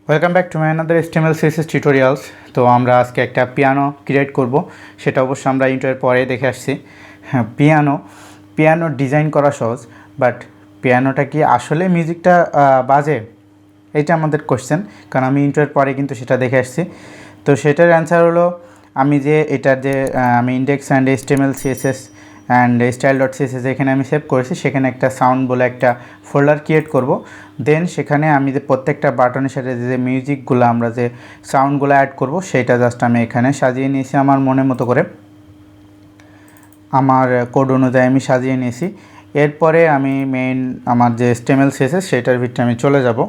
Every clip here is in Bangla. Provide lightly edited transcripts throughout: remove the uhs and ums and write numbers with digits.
Welcome back to my another HTML CSS tutorials. তো আমরা আজকে একটা পিয়ানো ক্রিয়েট করব, সেটা অবশ্য আমরা ইন্টারের পরে দেখে আসছি। হ্যাঁ, পিয়ানো ডিজাইন করা সহজ, বাট পিয়ানোটা কি আসলে মিউজিকটা বাজে? এটা আমাদের কোশ্চেন, কারণ আমি ইন্টারের পরে কিন্তু সেটা দেখে আসছি। তো সেটার অ্যান্সার হলো আমি আমি index and HTML CSS and style.css এখানে আমি সেভ করেছি, সেখানে একটা সাউন্ড বলে একটা ফোল্ডার ক্রিয়েট করব। দেন সেখানে আমি যে প্রত্যেকটা বাটনের সাথে যে মিউজিকগুলো আমরা যে সাউন্ডগুলো অ্যাড করব সেটা জাস্ট আমি এখানে সাজিয়ে নিয়েছি আমার মনের মতো করে, আমার কোড অনুযায়ী আমি সাজিয়ে নিয়েছি। এরপরে আমি আমার যে HTML CSS সেটার ভিতরে আমি চলে যাব।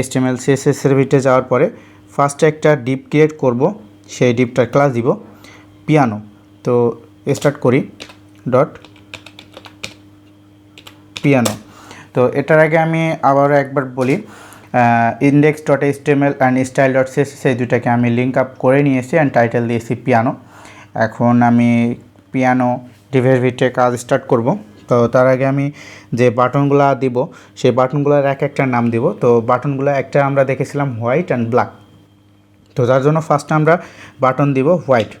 HTML CSS এর ভিতরে যাওয়ার পরে ফার্স্টে একটা ডিপ ক্রিয়েট করব, সেই ডিপটার ক্লাস দিব পিয়ানো। তো স্টার্ট করি ডট পিয়ানো। তো এটার আগে আমি আবারও একবার বলি, index.html অ্যান্ড style.css এই দুটাকে আমি লিঙ্ক আপ করে নিয়েছি অ্যান্ড টাইটেল দিয়েছি পিয়ানো। এখন আমি পিয়ানো ডিভের ভিতরে কাজ স্টার্ট করব। তো তার আগে আমি যে বাটনগুলো দিব সেই বাটনগুলোর এক একটা নাম দিব। তো বাটনগুলো একটা আমরা দেখেছিলাম হোয়াইট অ্যান্ড ব্ল্যাক, তো তার জন্য ফার্স্টে আমরা বাটন দিব হোয়াইট,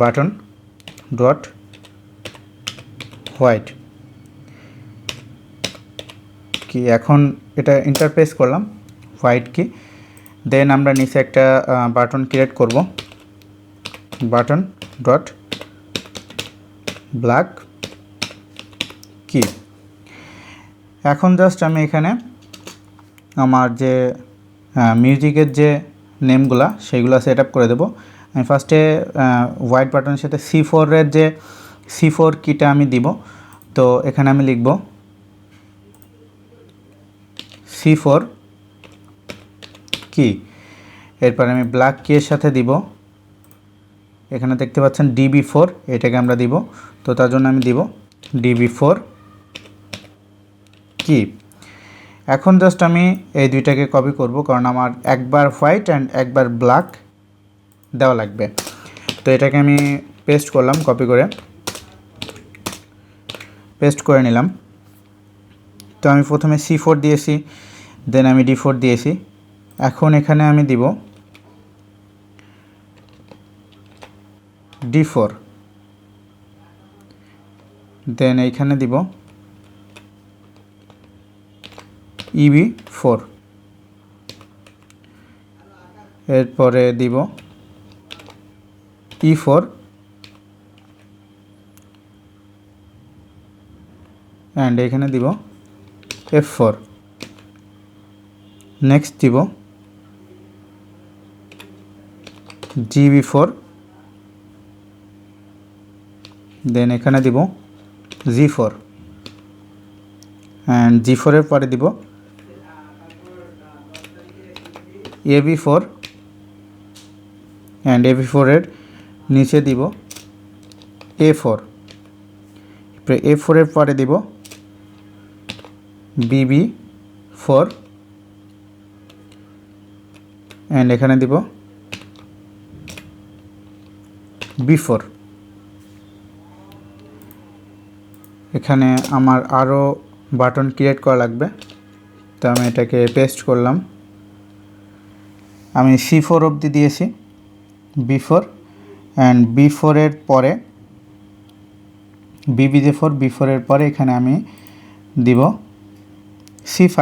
বাটন ডট হোয়াইট কি। এখন এটা ইন্টারপ্রেস করলাম হোয়াইট কি। দেন আমরা নিচে একটা বাটন ক্রিয়েট করব, বাটন ডট ব্ল্যাক কি। এখন জাস্ট আমি এখানে আমার যে মিউজিকের যে নেমগুলা সেইগুলো সেট আপ করে দেবো। আমি ফার্স্টে হোয়াইট বাটনের সাথে C4-এর যে C4 কিটা আমি দিব। তো এখানে আমি লিখব C4 কি। এরপর আমি ব্ল্যাক কি এর সাথে দিব, এখানে দেখতে পাচ্ছেন DB4, এটাকে আমরা দিব। তো তার জন্য আমি দিব DB4 কি। এখন জাস্ট আমি এই দুইটাকে কপি করব, কারণ আমার একবার হোয়াইট অ্যান্ড একবার ব্ল্যাক দেওয়া লাগবে। তো এটাকে আমি পেস্ট করলাম, কপি করে পেস্ট করে নিলাম। তো আমি প্রথমে C4 দিয়েছি, দেন আমি D4 দিয়েছি। এখন এখানে আমি দিব D4, দেন এইখানে দিব EB4, এরপরে দিব E4 অ্যান্ড এখানে দিব F4। নেক্সট দিব GB4, দেন এখানে দিব G4 অ্যান্ড G4 এর পরে দিব AB4 অ্যান্ড AB4 এর নিচে দিব A4, A4 এর পরে দিব BB4 অ্যান্ড এখানে দিব B4। এখানে আমার আরও বাটন ক্রিয়েট করা লাগবে, তো আমি এটাকে পেস্ট করলাম। আমি C4 অবধি দিয়েছি, B4 অ্যান্ড B4 এর পরে B4 এর পরে এখানে আমি দিব C5,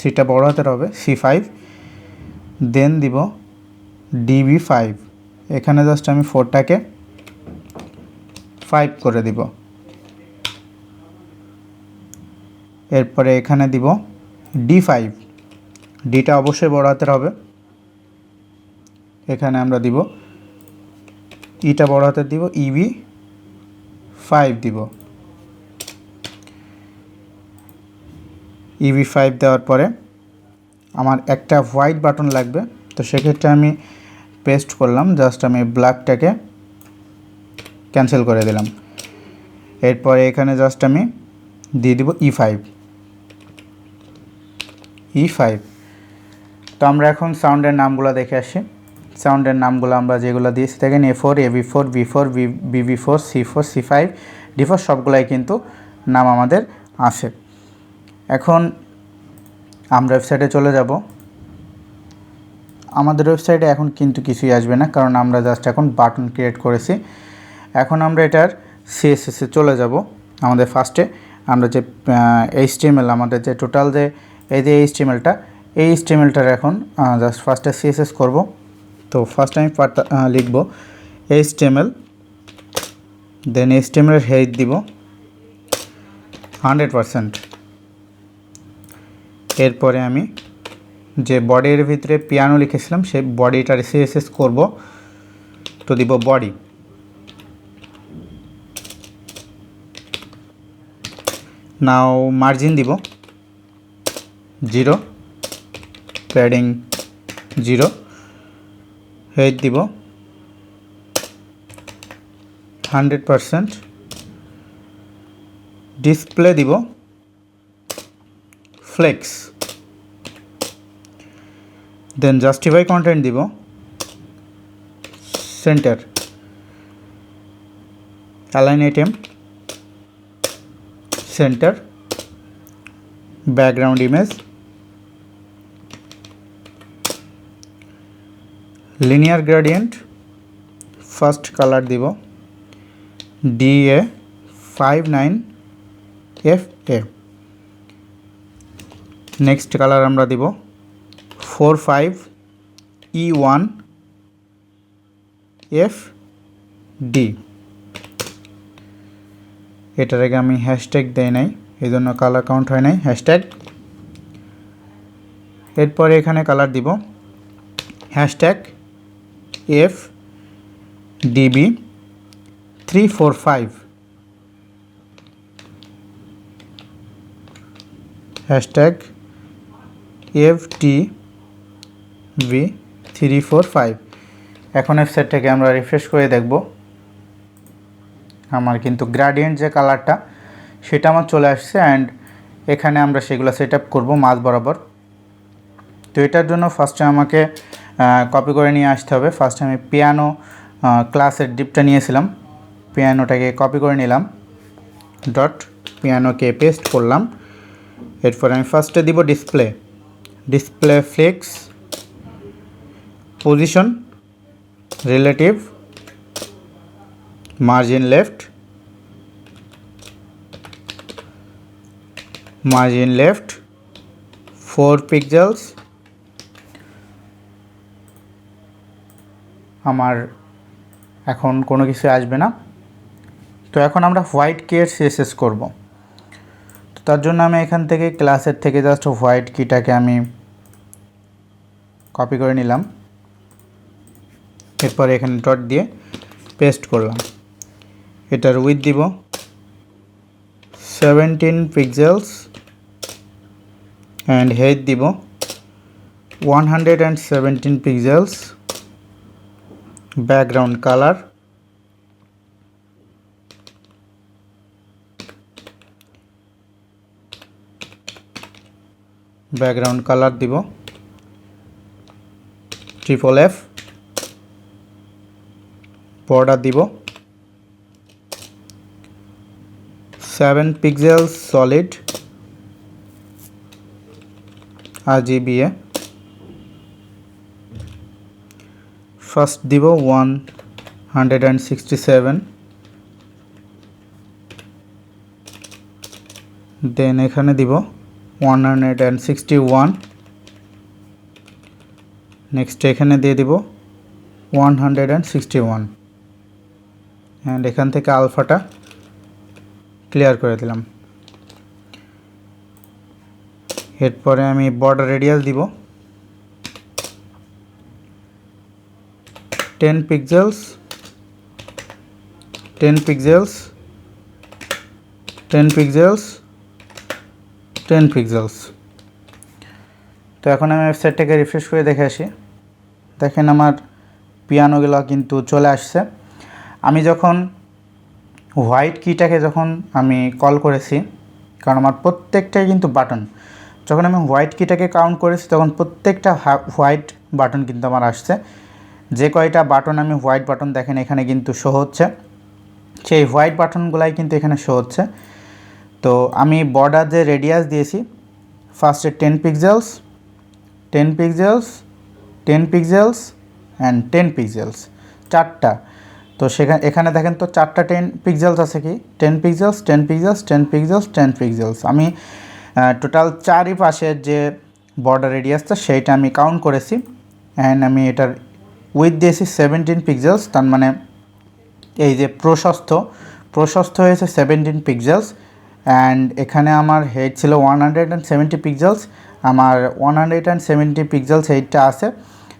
সেটা বড় হাতের হবে C5, দেন দিব DB5। এখানে জাস্ট আমি 4টাকে 5 করে দিব। এরপরে এখানে দিব D5, ডিটা অবশ্যই বড় হাতের হবে। এখানে আমরা দিব ইটা বড় হাতের দিব, EB5 দিব। EB5 দেওয়ার পরে আমার একটা হোয়াইট বাটন লাগবে, তো সেক্ষেত্রে আমি পেস্ট করলাম, জাস্ট আমি ব্ল্যাকটাকে ক্যান্সেল করে দিলাম। এরপরে এখানে জাস্ট আমি দিয়ে দিব E5। তো আমরা এখন সাউন্ডের নামগুলো দেখে আসি। সাউন্ডের নামগুলো আমরা যেগুলো দিয়েছি দেখেন A4, AB4, B4, BB4, C4, C5, D4 সবগুলাই কিন্তু নাম আমাদের আছে। এখন আমরা ওয়েবসাইটে চলে যাব। আমাদের ওয়েবসাইটে এখন কিন্তু কিছুই আসবে না, কারণ আমরা জাস্ট এখন বাটন ক্রিয়েট করেছি। এখন আমরা এটার সিএসএস এ চলে যাব। আমাদের ফার্স্টে আমরা যে এইচটিএমএল, আমাদের যে টোটাল যে এই যে এইচটিএমএলটা, এই এইচটিএমএলটার এখন জাস্ট ফার্স্টে সিএসএস করব। তো ফার্স্ট আমি লিখব এইচটিএমএল, দেন এইচটিএমএল এর হেড দিব 100%। এরপরে আমি যে বডির ভিতরে পিয়ানো লিখেছিলাম সেই বডিটার সিএসএস করব। তো দিব বডি, নাও মার্জিন দিব 0, প্যাডিং 0, হেড দিব 100%, ডিসপ্লে দিব ফ্লেক্স, দেন জাস্টিফাই কন্টেন্ট দিব centre, align item centre, background image, linear gradient, first colour দিব DA59FA, নেক্সট কালার আমরা দিব 45E1FD। এটার আগে আমি হ্যাশট্যাগ দেই নাই, এই জন্য কালার কাউন্ট হয় নাই, হ্যাশট্যাগ। এরপরে এখানে কালার দিব হ্যাশট্যাগ FDB345, হ্যাশট্যাগ FDB345। এখন ওয়েবসাইটটাকে আমরা রিফ্রেশ করে দেখব। আমার কিন্তু গ্রেডিয়েন্ট যে কালারটা সেটা আমার চলে আসছে, অ্যান্ড এখানে আমরা সেগুলো সেট আপ করবো মাঝ বরাবর। তো এটার জন্য ফার্স্টে আমাকে কপি করে নিয়ে আসতে হবে। ফার্স্টে আমি পিয়ানো ক্লাসের ডিপটা নিয়েছিলাম, পিয়ানোটাকে কপি করে নিলাম, ডট পিয়ানোকে পেস্ট করলাম। এরপর আমি ফার্স্টে দিব display, display flakes, position, relative, margin left, margin left 4 pixels. আমার এখন কোনো কিছু আসবে না। তো এখন আমরা হোয়াইট কির সিএসএস করব। তো তার জন্য আমি এখান থেকে ক্লাসের থেকে জাস্ট হোয়াইট কিটাকে আমি কপি করে নিলাম, এরপর এখানে ডট দিয়ে পেস্ট করলাম। এটার উইথ দিব 17 পিক্সেলস অ্যান্ড হেড দিব 117 pixels, background colour, background colour দিব FFF, বর্ডার দিব 7 পিক্সেলস সলিড RGBA, ফার্স্ট দিব 167, দেন এখানে দিব 161, নেক্সট এখানে দিয়ে দিব 161, অ্যান্ড এখান থেকে আলফাটা ক্লিয়ার করে দিলাম। এরপরে আমি বর্ডার রেডিয়াস দিব 10 পিক্সেলস, 10 পিক্সেলস, 10 পিক্সেলস, 10 পিক্সেলস। তো এখন আমি ওয়েবসাইটটাকে রিফ্রেশ করে দেখে আসি। দেখেন আমার পিয়ানোগুলো কিন্তু চলে আসছে। আমি যখন হোয়াইট কিটাকে যখন আমি কল করেছি, কারণ আমার প্রত্যেকটাই কিন্তু বাটন, যখন আমি হোয়াইট কিটাকে কাউন্ট করেছি তখন প্রত্যেকটা হোয়াইট বাটন কিন্তু আমার আসছে। যে কয়টা বাটন আমি হোয়াইট বাটন দেখেন এখানে কিন্তু শো হচ্ছে, সেই হোয়াইট বাটনগুলাই কিন্তু এখানে শো হচ্ছে। তো আমি বর্ডার যে রেডিয়াস দিয়েছি ফার্স্টে 10 pixels, 10 pixels, 10 pixels and 10 pixels, চারটা। তো এখানে দেখেন তো চারটা 10 পিক্সেলস আছে কি, 10 পিক্সেলস, 10 পিক্সেলস, 10 পিক্সেলস, 10 পিক্সেলস। আমি টোটাল চারই পাশের যে বর্ডার রেডিয়াসটা সেইটা আমি কাউন্ট করেছি, অ্যান্ড আমি এটার উইথ দিয়েছি 17 পিক্সেলস। তার মানে এই যে প্রশস্ত হয়েছে 17 পিক্সেলস, অ্যান্ড এখানে আমার হেড ছিল 170 পিক্সেলস, আমার 170 পিক্সেলস হেডটা আছে।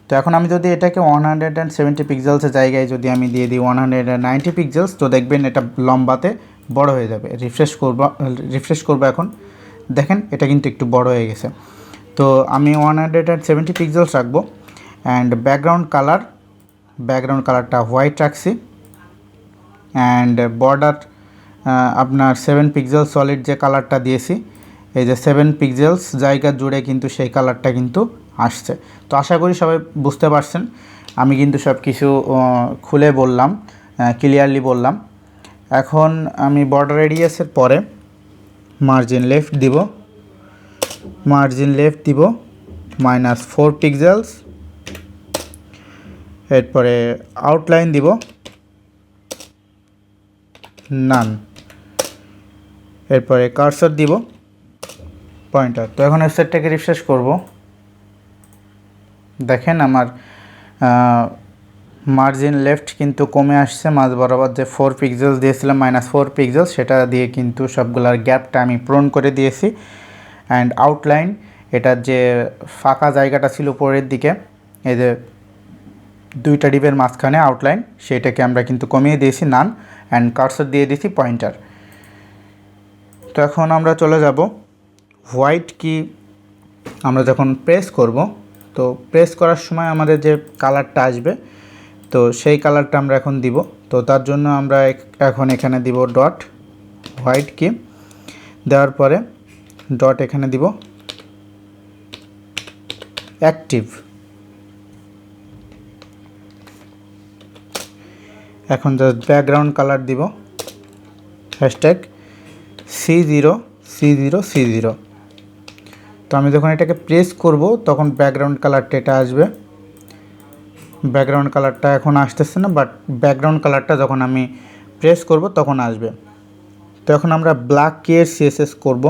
তো এখন আমি যদি এটাকে 170 পিক্সেলসের জায়গায় যদি আমি দিয়ে দিই 190 পিক্সেলস, তো দেখবেন এটা লম্বাতে বড় হয়ে যাবে। রিফ্রেশ করব এখন, দেখেন এটা কিন্তু একটু বড় হয়ে গেছে। তো আমি 170 পিক্সেলস রাখবো, অ্যান্ড ব্যাকগ্রাউন্ড কালারটা হোয়াইট রাখছি, অ্যান্ড বর্ডার আপনার 7 পিক্সেল সলিড যে কালারটা দিয়েছি, এই যে 7 পিক্সেলস জায়গা জুড়ে কিন্তু সেই কালারটা কিন্তু আসছে। তো আশা করি সবাই বুঝতে পারছেন। আমি কিন্তু সব কিছু খুলে বললাম, ক্লিয়ারলি বললাম। এখন আমি বর্ডার রেডিয়াসের পরে মার্জিন লেফট দিব -4 পিক্সেলস, এরপরে আউটলাইন দিব নান, এরপরে কার্সর দিব পয়েন্টার। তো এখন ওয়েবসাইটটাকে রিফ্রেশ করব, দেখেন আমার মার্জিন লেফট কিন্তু কমে আসছে। মাঝ বরাবর যে 4 পিক্সেলস দিয়েছিলাম -4 পিক্সেলস, সেটা দিয়ে কিন্তু সবগুলার গ্যাপটা আমি পূরণ করে দিয়েছি। অ্যান্ড আউটলাইন, এটার যে ফাঁকা জায়গাটা ছিল উপরের দিকে, এই যে দুইটা ডিপের মাঝখানে আউটলাইন, সেটাকে আমরা কিন্তু কমিয়ে দিয়েছি নান, অ্যান্ড কার্সর দিয়ে দিয়েছি পয়েন্টার। তো এখন আমরা চলে যাব হোয়াইট কি আমরা যখন প্রেস করব, তো প্রেস করার সময় আমাদের যে কালারটা আসবে, তো সেই কালারটা আমরা এখন দিব। তো তার জন্য আমরা এখন এখানে দিব ডট হোয়াইট কি, দেওয়ার পরে ডট এখানে দিব অ্যাক্টিভ। এখন জাস্ট ব্যাকগ্রাউন্ড কালার দিব হ্যাশট্যাগ C0C0C0। তো আমি যখন এটাকে প্রেস করব তখন ব্যাকগ্রাউন্ড কালারটা এটা আসবে। ব্যাকগ্রাউন্ড কালারটা এখন আসতেছে না, বাট ব্যাকগ্রাউন্ড কালারটা যখন আমি প্রেস করব তখন আসবে। তো এখন আমরা ব্ল্যাক কি এর সিএসএস করব,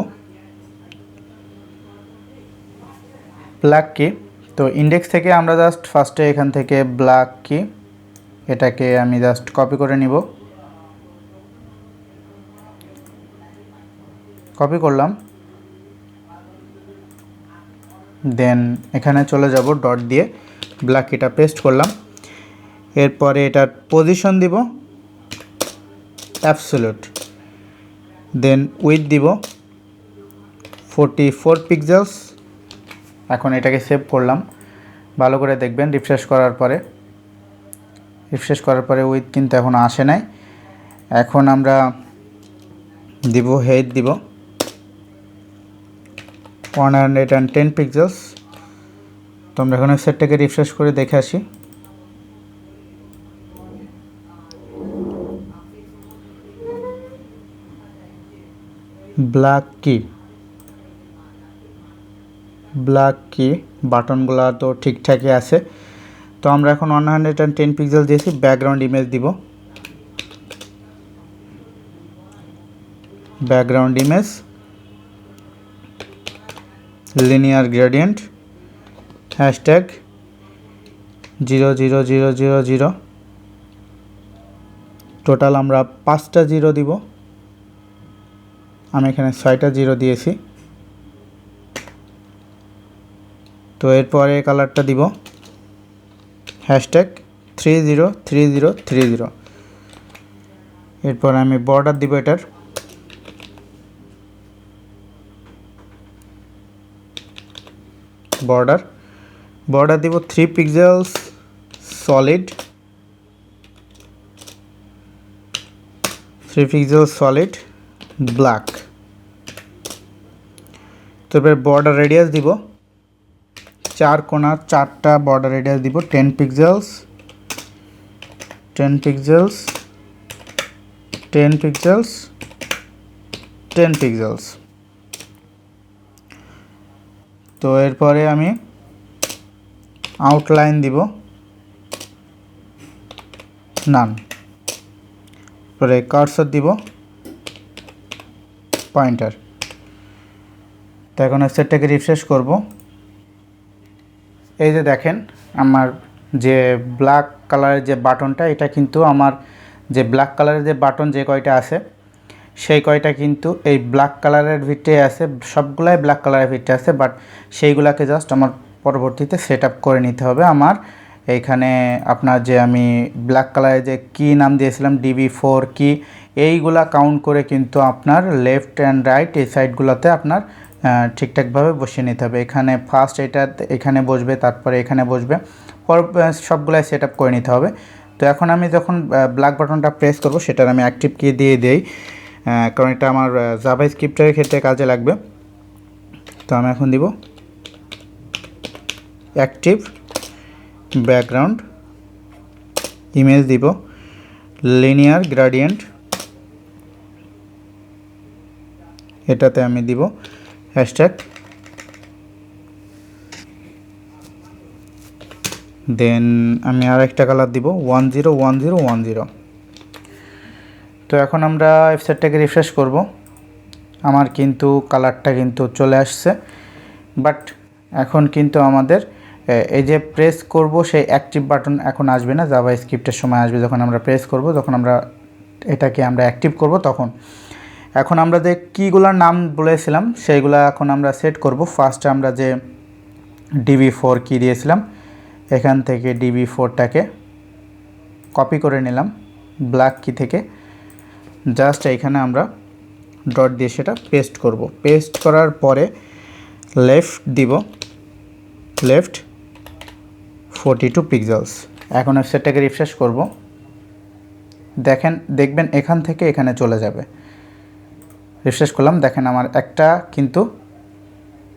ব্ল্যাক কি। তো ইন্ডেক্স থেকে আমরা জাস্ট ফার্স্টে এখান থেকে ব্ল্যাক কি, এটাকে আমি জাস্ট কপি করে নিব, কপি করলাম, দেন এখানে চলে যাব ডট দিয়ে ব্ল্যাক কিটা পেস্ট করলাম। এরপরে এটার পজিশন দিব অ্যাবসোলিউট, দেন উইথ দিব 44 পিক্সেলস। এখন এটাকে সেভ করলাম, ভালো করে দেখবেন রিফ্রেশ করার পরে উইথ কিন্তু এখন আসে নাই। এখন আমরা দিব হেড দিব 110 পিক্সেলস। তো আমরা এখন সেটটাকে রিফ্রেশ করে দেখে আসি। ব্ল্যাক কি বাটনগুলো তো ঠিকঠাকই আছে। তো আমরা এখন 110 পিক্সেল দিয়েছি। ব্যাকগ্রাউন্ড ইমেজ দিব, background image linear gradient hashtag 00000। Total আমরা 5টা 0 দিব, আমি এখানে 6টা 0 দিয়েছি। তো এরপরে কালারটা দিব হ্যাশট্যাগ 303030। এরপর আমি বর্ডার দিব, এটার বর্ডার দিব 3 pixels solid, 3 pixel solid black. তো এবার বর্ডার রেডিয়াস দিব 4 কোণার 4টা বর্ডার রেডিয়াস দিব 10 পিক্সেলস, 10 পিক্সেলস, 10 পিক্সেলস, 10 পিক্সেলস। তো এরপরে আমি আউটলাইন দিব নান, পরে কার্সর দিব পয়েন্টার। তো এখন ওয়েবসাইটটাকে রিফ্রেশ করব। এই যে দেখেন আমার যে ব্ল্যাক কালারের যে বাটনটা, এটা কিন্তু আমার যে ব্ল্যাক কালারের যে বাটন যে কয়টা আছে সেই কয়টা কিন্তু এই ব্ল্যাক কালারের ভিতরে আছে, সবগুলাই ব্ল্যাক কালারের ভিতরে আছে, বাট সেইগুলাকে জাস্ট আমার পরবর্তীতে সেট আপ করে নিতে হবে। আমার এইখানে আপনার যে আমি ব্ল্যাক কালারের যে কি নাম দিয়েছিলাম DB4 কি, এইগুলা কাউন্ট করে কিন্তু আপনার লেফট অ্যান্ড রাইট এই সাইডগুলোতে আপনার ঠিকঠাকভাবে বসিয়ে নিতে হবে। এখানে ফার্স্ট এটা এখানে বসবে, তারপরে এখানে বসবে, পর সবগুলাই সেট আপ করে নিতে হবে। তো এখন আমি যখন ব্ল্যাক বাটনটা প্রেস করব, সেটার আমি অ্যাক্টিভ কি দিয়ে দেই, কারণ এটা আমার জাভাস্ক্রিপ্টের ক্ষেত্রে কাজে লাগবে। তো আমি এখন দিব অ্যাক্টিভ ব্যাকগ্রাউন্ড ইমেজ, দিব লিনিয়ার গ্রেডিয়েন্ট, এটাতে আমি দিব হ্যাশট্যাগ, দেন আমি আর একটা কালার দিব 101010। তো এখন আমরা ওয়েবসাইটটাকে রিফ্রেশ করব। আমার কিন্তু কালারটা কিন্তু চলে আসছে, বাট এখন কিন্তু আমাদের এই যে প্রেস করব সেই অ্যাক্টিভ বাটন এখন আসবে না, জাভাস্ক্রিপ্টের সময় আসবে যখন আমরা প্রেস করব, যখন আমরা এটাকে আমরা অ্যাক্টিভ করব তখন। এখন আমরা যে কীগুলোর নাম বলেছিলাম সেইগুলো এখন আমরা সেট করব। ফার্স্টে আমরা যে DB4 কি দিয়েছিলাম, এখান থেকে DB4টাকে কপি করে নিলাম ব্ল্যাক কি থেকে, জাস্ট এইখানে আমরা ডট দিয়ে সেটা পেস্ট করব। পেস্ট করার পরে লেফট দিব, লেফট 42 পিক্সেলস। এখন ওয়েবসাইটটাকে রিফ্রেশ করব, দেখবেন এখান থেকে এখানে চলে যাবে। রিফ্রেশ করলাম, দেখেন আমার একটা কিন্তু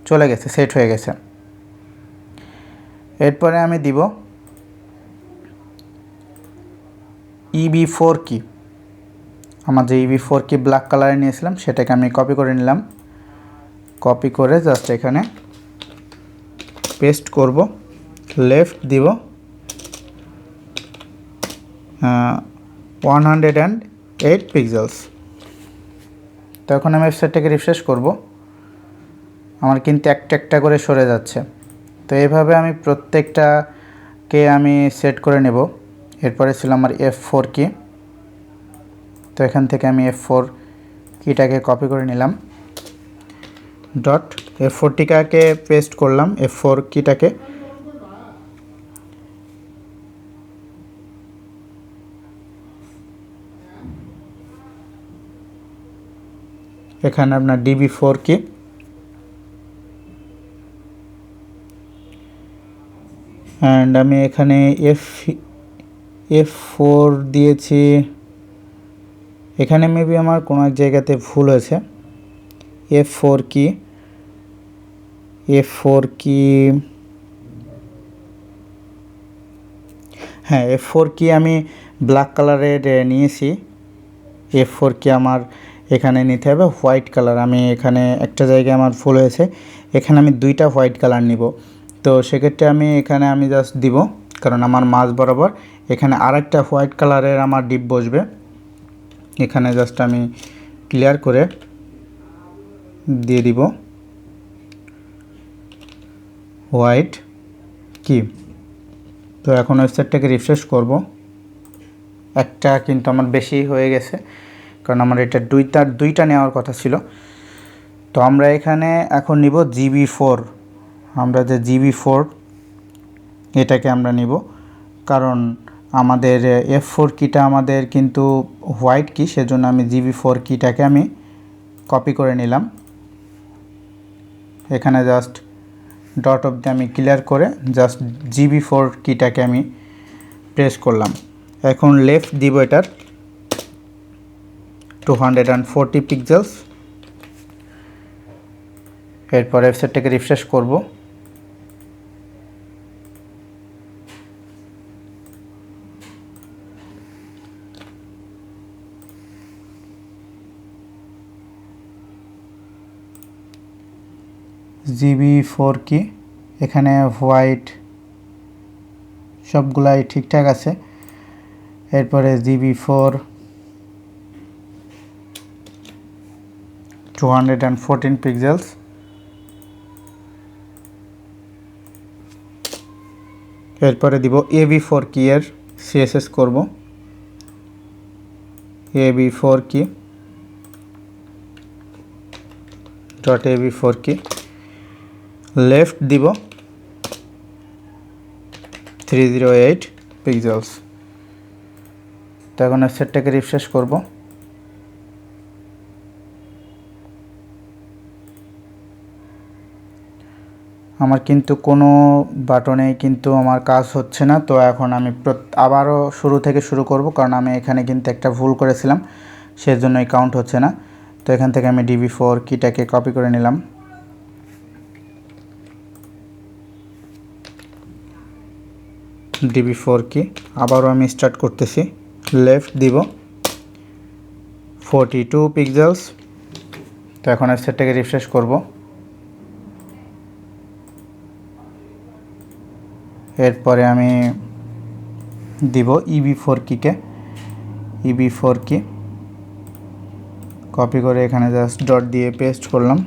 চলে গেছে, সেট হয়ে গেছে। এরপরে আমি দিব EB4 কি, আমার যে EB4 কি ব্ল্যাক কালারে নিয়েছিলাম সেটাকে আমি কপি করে নিলাম। কপি করে জাস্ট এখানে পেস্ট করব, লেফট দিব 108 পিক্সেলস। তো এখন আমি ওয়েবসাইটটাকে রিফ্রেশ করব, আমার কিন্তু একটা একটা করে সরে যাচ্ছে। তো এইভাবে আমি প্রত্যেকটাকে আমি সেট করে নেব। এরপরে ছিল আমার F4 কি, তো এখান থেকে আমি F4 কিটাকে কপি করে নিলাম, ডট F4 টিকাকে পেস্ট করলাম, F4 কিটাকে এখানে আপনার DB4 কি, অ্যান্ড আমি এখানে F4 দিয়েছি। এখানে মেবি আমার কোনো এক জায়গাতে ভুল হয়েছে। F4 কি, F4 কি, হ্যাঁ F4 কি আমি ব্ল্যাক কালারের নিয়েছি। F4 কি আমার এখানে নিতে হবে হোয়াইট কালার। আমি এখানে একটা জায়গায় আমার ভুল হয়েছে, এখানে আমি দুইটা হোয়াইট কালার নিব। তো সেক্ষেত্রে আমি এখানে আমি জাস্ট দিব, কারণ আমার মাঝ বরাবর এখানে আরেকটা হোয়াইট কালারের আমার ডিপ বসবে। এখানে জাস্ট আমি ক্লিয়ার করে দিয়ে দিব হোয়াইট কি। তো এখন ওয়েবসাইটটাকে রিফ্রেশ করব, একটা কিন্তু আমার বেশি হয়ে গেছে, কারণ আমার এটা দুইটা নেওয়ার কথা ছিল। তো আমরা এখানে এখন নিব GB4, আমরা যে GB4 এটাকে আমরা নিব, কারণ আমাদের F4 কিটা আমাদের কিন্তু হোয়াইট কি, সেজন্য আমি GB4 কিটাকে আমি কপি করে নিলাম। এখানে জাস্ট ডট অফ দিয়ে আমি ক্লিয়ার করে জাস্ট GB4 কিটাকে আমি প্রেস করলাম। এখন লেফট দিব এটার 240 পিক্সেলস। এরপর ওয়েবসাইটটাকে রিফ্রেশ করব, GB4 কি, এখানে হোয়াইট সবগুলাই ঠিকঠাক আছে। এরপরে GB4 214 পিক্সেলস। এরপরে দিব AB4 কি এর CSS করব। AB4 কি ডট AB4 কি লেফট দিব 308 পিক্সেলস। তো এখন সেটটাকে রিফ্রেশ করব। আমার কিন্তু কোনো বাটনে কিন্তু আমার কাজ হচ্ছে না। তো এখন আমি আবারও শুরু থেকে শুরু করব, কারণ আমি এখানে কিন্তু একটা ভুল করেছিলাম, সেজন্যই কাউন্ট হচ্ছে না। তো এখান থেকে আমি DB4 কিটাকে কপি করে নিলাম। DB4 কি আবারও আমি স্টার্ট করতেছি, লেফট দিব 42 পিক্সেলস। তো এখন আর সেটটাকে রিফ্রেশ করব। এরপরে আমি দিব EB4 কিকে, EB4 কি কপি করে এখানে জাস্ট ডট দিয়ে পেস্ট করলাম।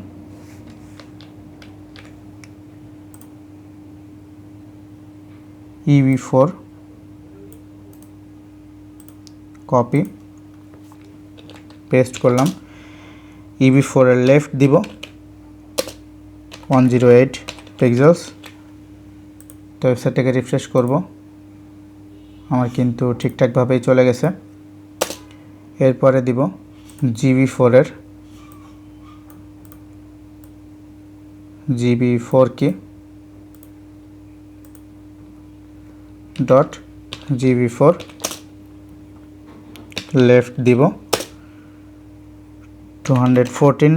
EB4 কপি পেস্ট করলাম। EB4 এর লেফট দিব 108 পিক্সেলস। তো ওয়েবসাইটটাকে রিফ্রেশ করব, আমার কিন্তু ঠিকঠাকভাবেই চলে গেছে। এরপরে দিব GB4 এর GB4 কি ডট GB4 লেফট দিব 214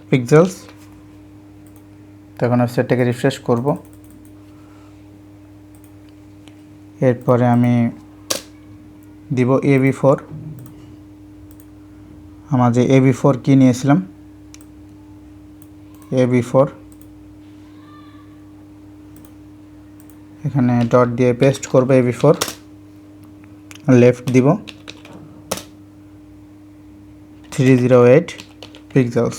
পিক্সেলস। তখন ওয়েবসাইটটাকে রিফ্রেশ করব। এরপরে আমি দিব AB4, আমার যে AB4 কি নিয়েছিলাম, AB4 এখানে ডট দিয়ে পেস্ট করব। AB4 লেফট দিব 308 পিক্সেলস।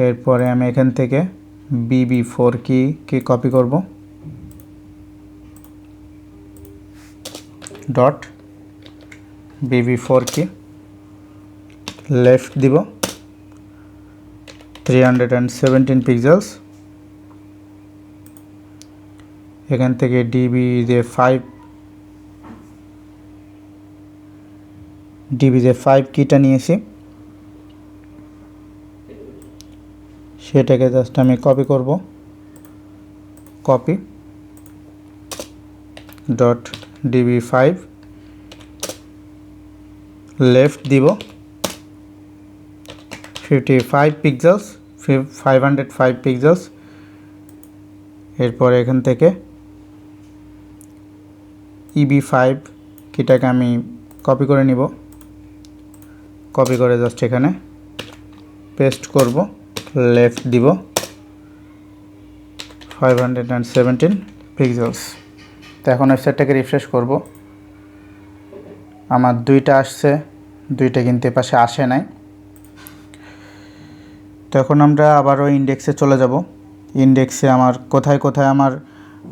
এরপরে আমি এখান থেকে BB4 কি কপি করব, ডট BB4 কি লেফট দিব 317 পিক্সেলস। এখান থেকে DB5 কিটা নিয়েছি, সেটাকে জাস্ট আমি কপি করব। কপি ডট DB5 লেফট দিব 55 পিক্সেলস, 505 পিক্সেলস। এরপর এখান থেকে EB5 কিটাকে আমি কপি করে নিব, কপি করে জাস্ট এখানে পেস্ট করব, লেফট দিব 517 পিক্সেলস। তো এখন ওয়েবসাইটটাকে রিফ্রেশ করব। আমার দুইটা আসছে, দুইটা কিন্তু এপাশে আসে নাই। তো এখন আমরা আবারও ইন্ডেক্সে চলে যাব। ইন্ডেক্সে আমার কোথায় কোথায় আমার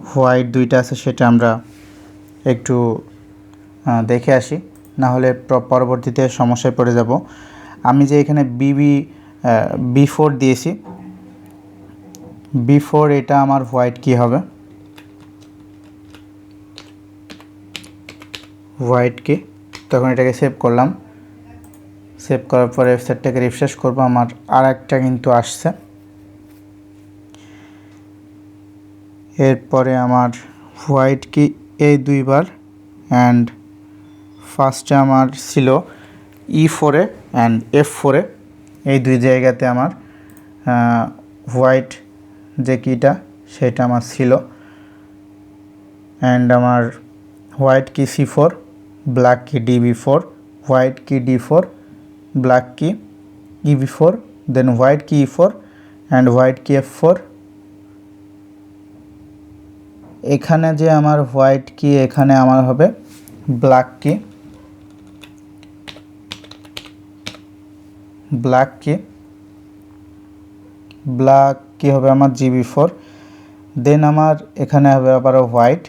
হোয়াইট দুইটা আছে সেটা আমরা একটু দেখে আসি, না হলে পরবর্তীতে সমস্যায় পড়ে যাব। আমি যে এখানে B4 দিয়েছি, B4 এটা আমার হোয়াইট কি হবে, হোয়াইট কি। তখন এটাকে সেভ করলাম। সেভ করার পরে ওয়েবসাইটটাকে রিফ্রেশ করব, আমার আর একটা কিন্তু আসছে। এরপরে আমার হোয়াইট কি এই দুইবার, অ্যান্ড ফার্স্টে আমার ছিল E4 অ্যান্ড F4, এই দুই জায়গাতে আমার হোয়াইট যে কিটা সেটা আমার ছিল। অ্যান্ড আমার হোয়াইট কি C4, ব্ল্যাক কি DB4, হোয়াইট কি D4, ব্ল্যাক কি EB4, দেন হোয়াইট কি E4 অ্যান্ড হোয়াইট কি F4। এখানে যে আমার হোয়াইট কি, এখানে আমার হবে ব্ল্যাক কি, ব্ল্যাক কি হবে আমার GB4। দেন আমার এখানে হবে আবারও হোয়াইট,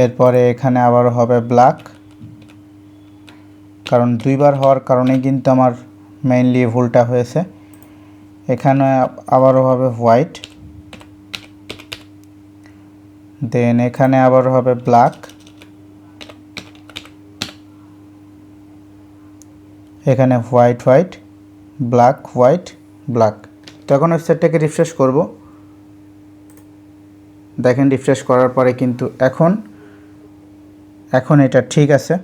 এরপরে এখানে আবারও হবে ব্ল্যাক, কারণ দুইবার হওয়ার কারণে কিন্তু আমার মেইনলি ভুলটা হয়েছে। এখানে আবারও হবে হোয়াইট, দেন এখানে আবারও হবে ব্ল্যাক, এখানে হোয়াইট ব্ল্যাক হোয়াইট ব্ল্যাক। তো এখন ওয়েবসাইটটাকে রিফ্রেশ করব। দেখেন রিফ্রেশ করার পরে কিন্তু এখন এটা ঠিক আছে,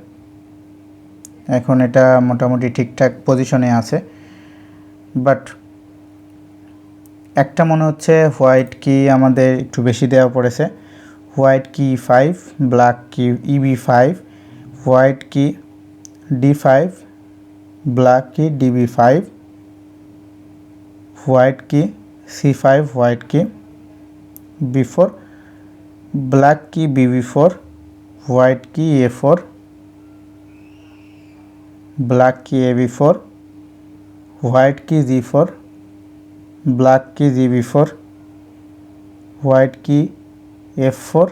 এখন এটা মোটামুটি ঠিকঠাক পজিশনে আছে। বাট একটা মনে হচ্ছে হোয়াইট কি আমাদের একটু বেশি দেওয়া পড়েছে। হোয়াইট কি E5, ব্ল্যাক কি EB5, হোয়াইট কি D5, ব্ল্যাক কি DB5, হোয়াইট কি C5, হোয়াইট কি B4, ব্ল্যাক কি BB4, হোয়াইট কি A4, ব্ল্যাক কি AB4, হোয়াইট কি G4, ব্ল্যাক কি GB4, হোয়াইট কি F4,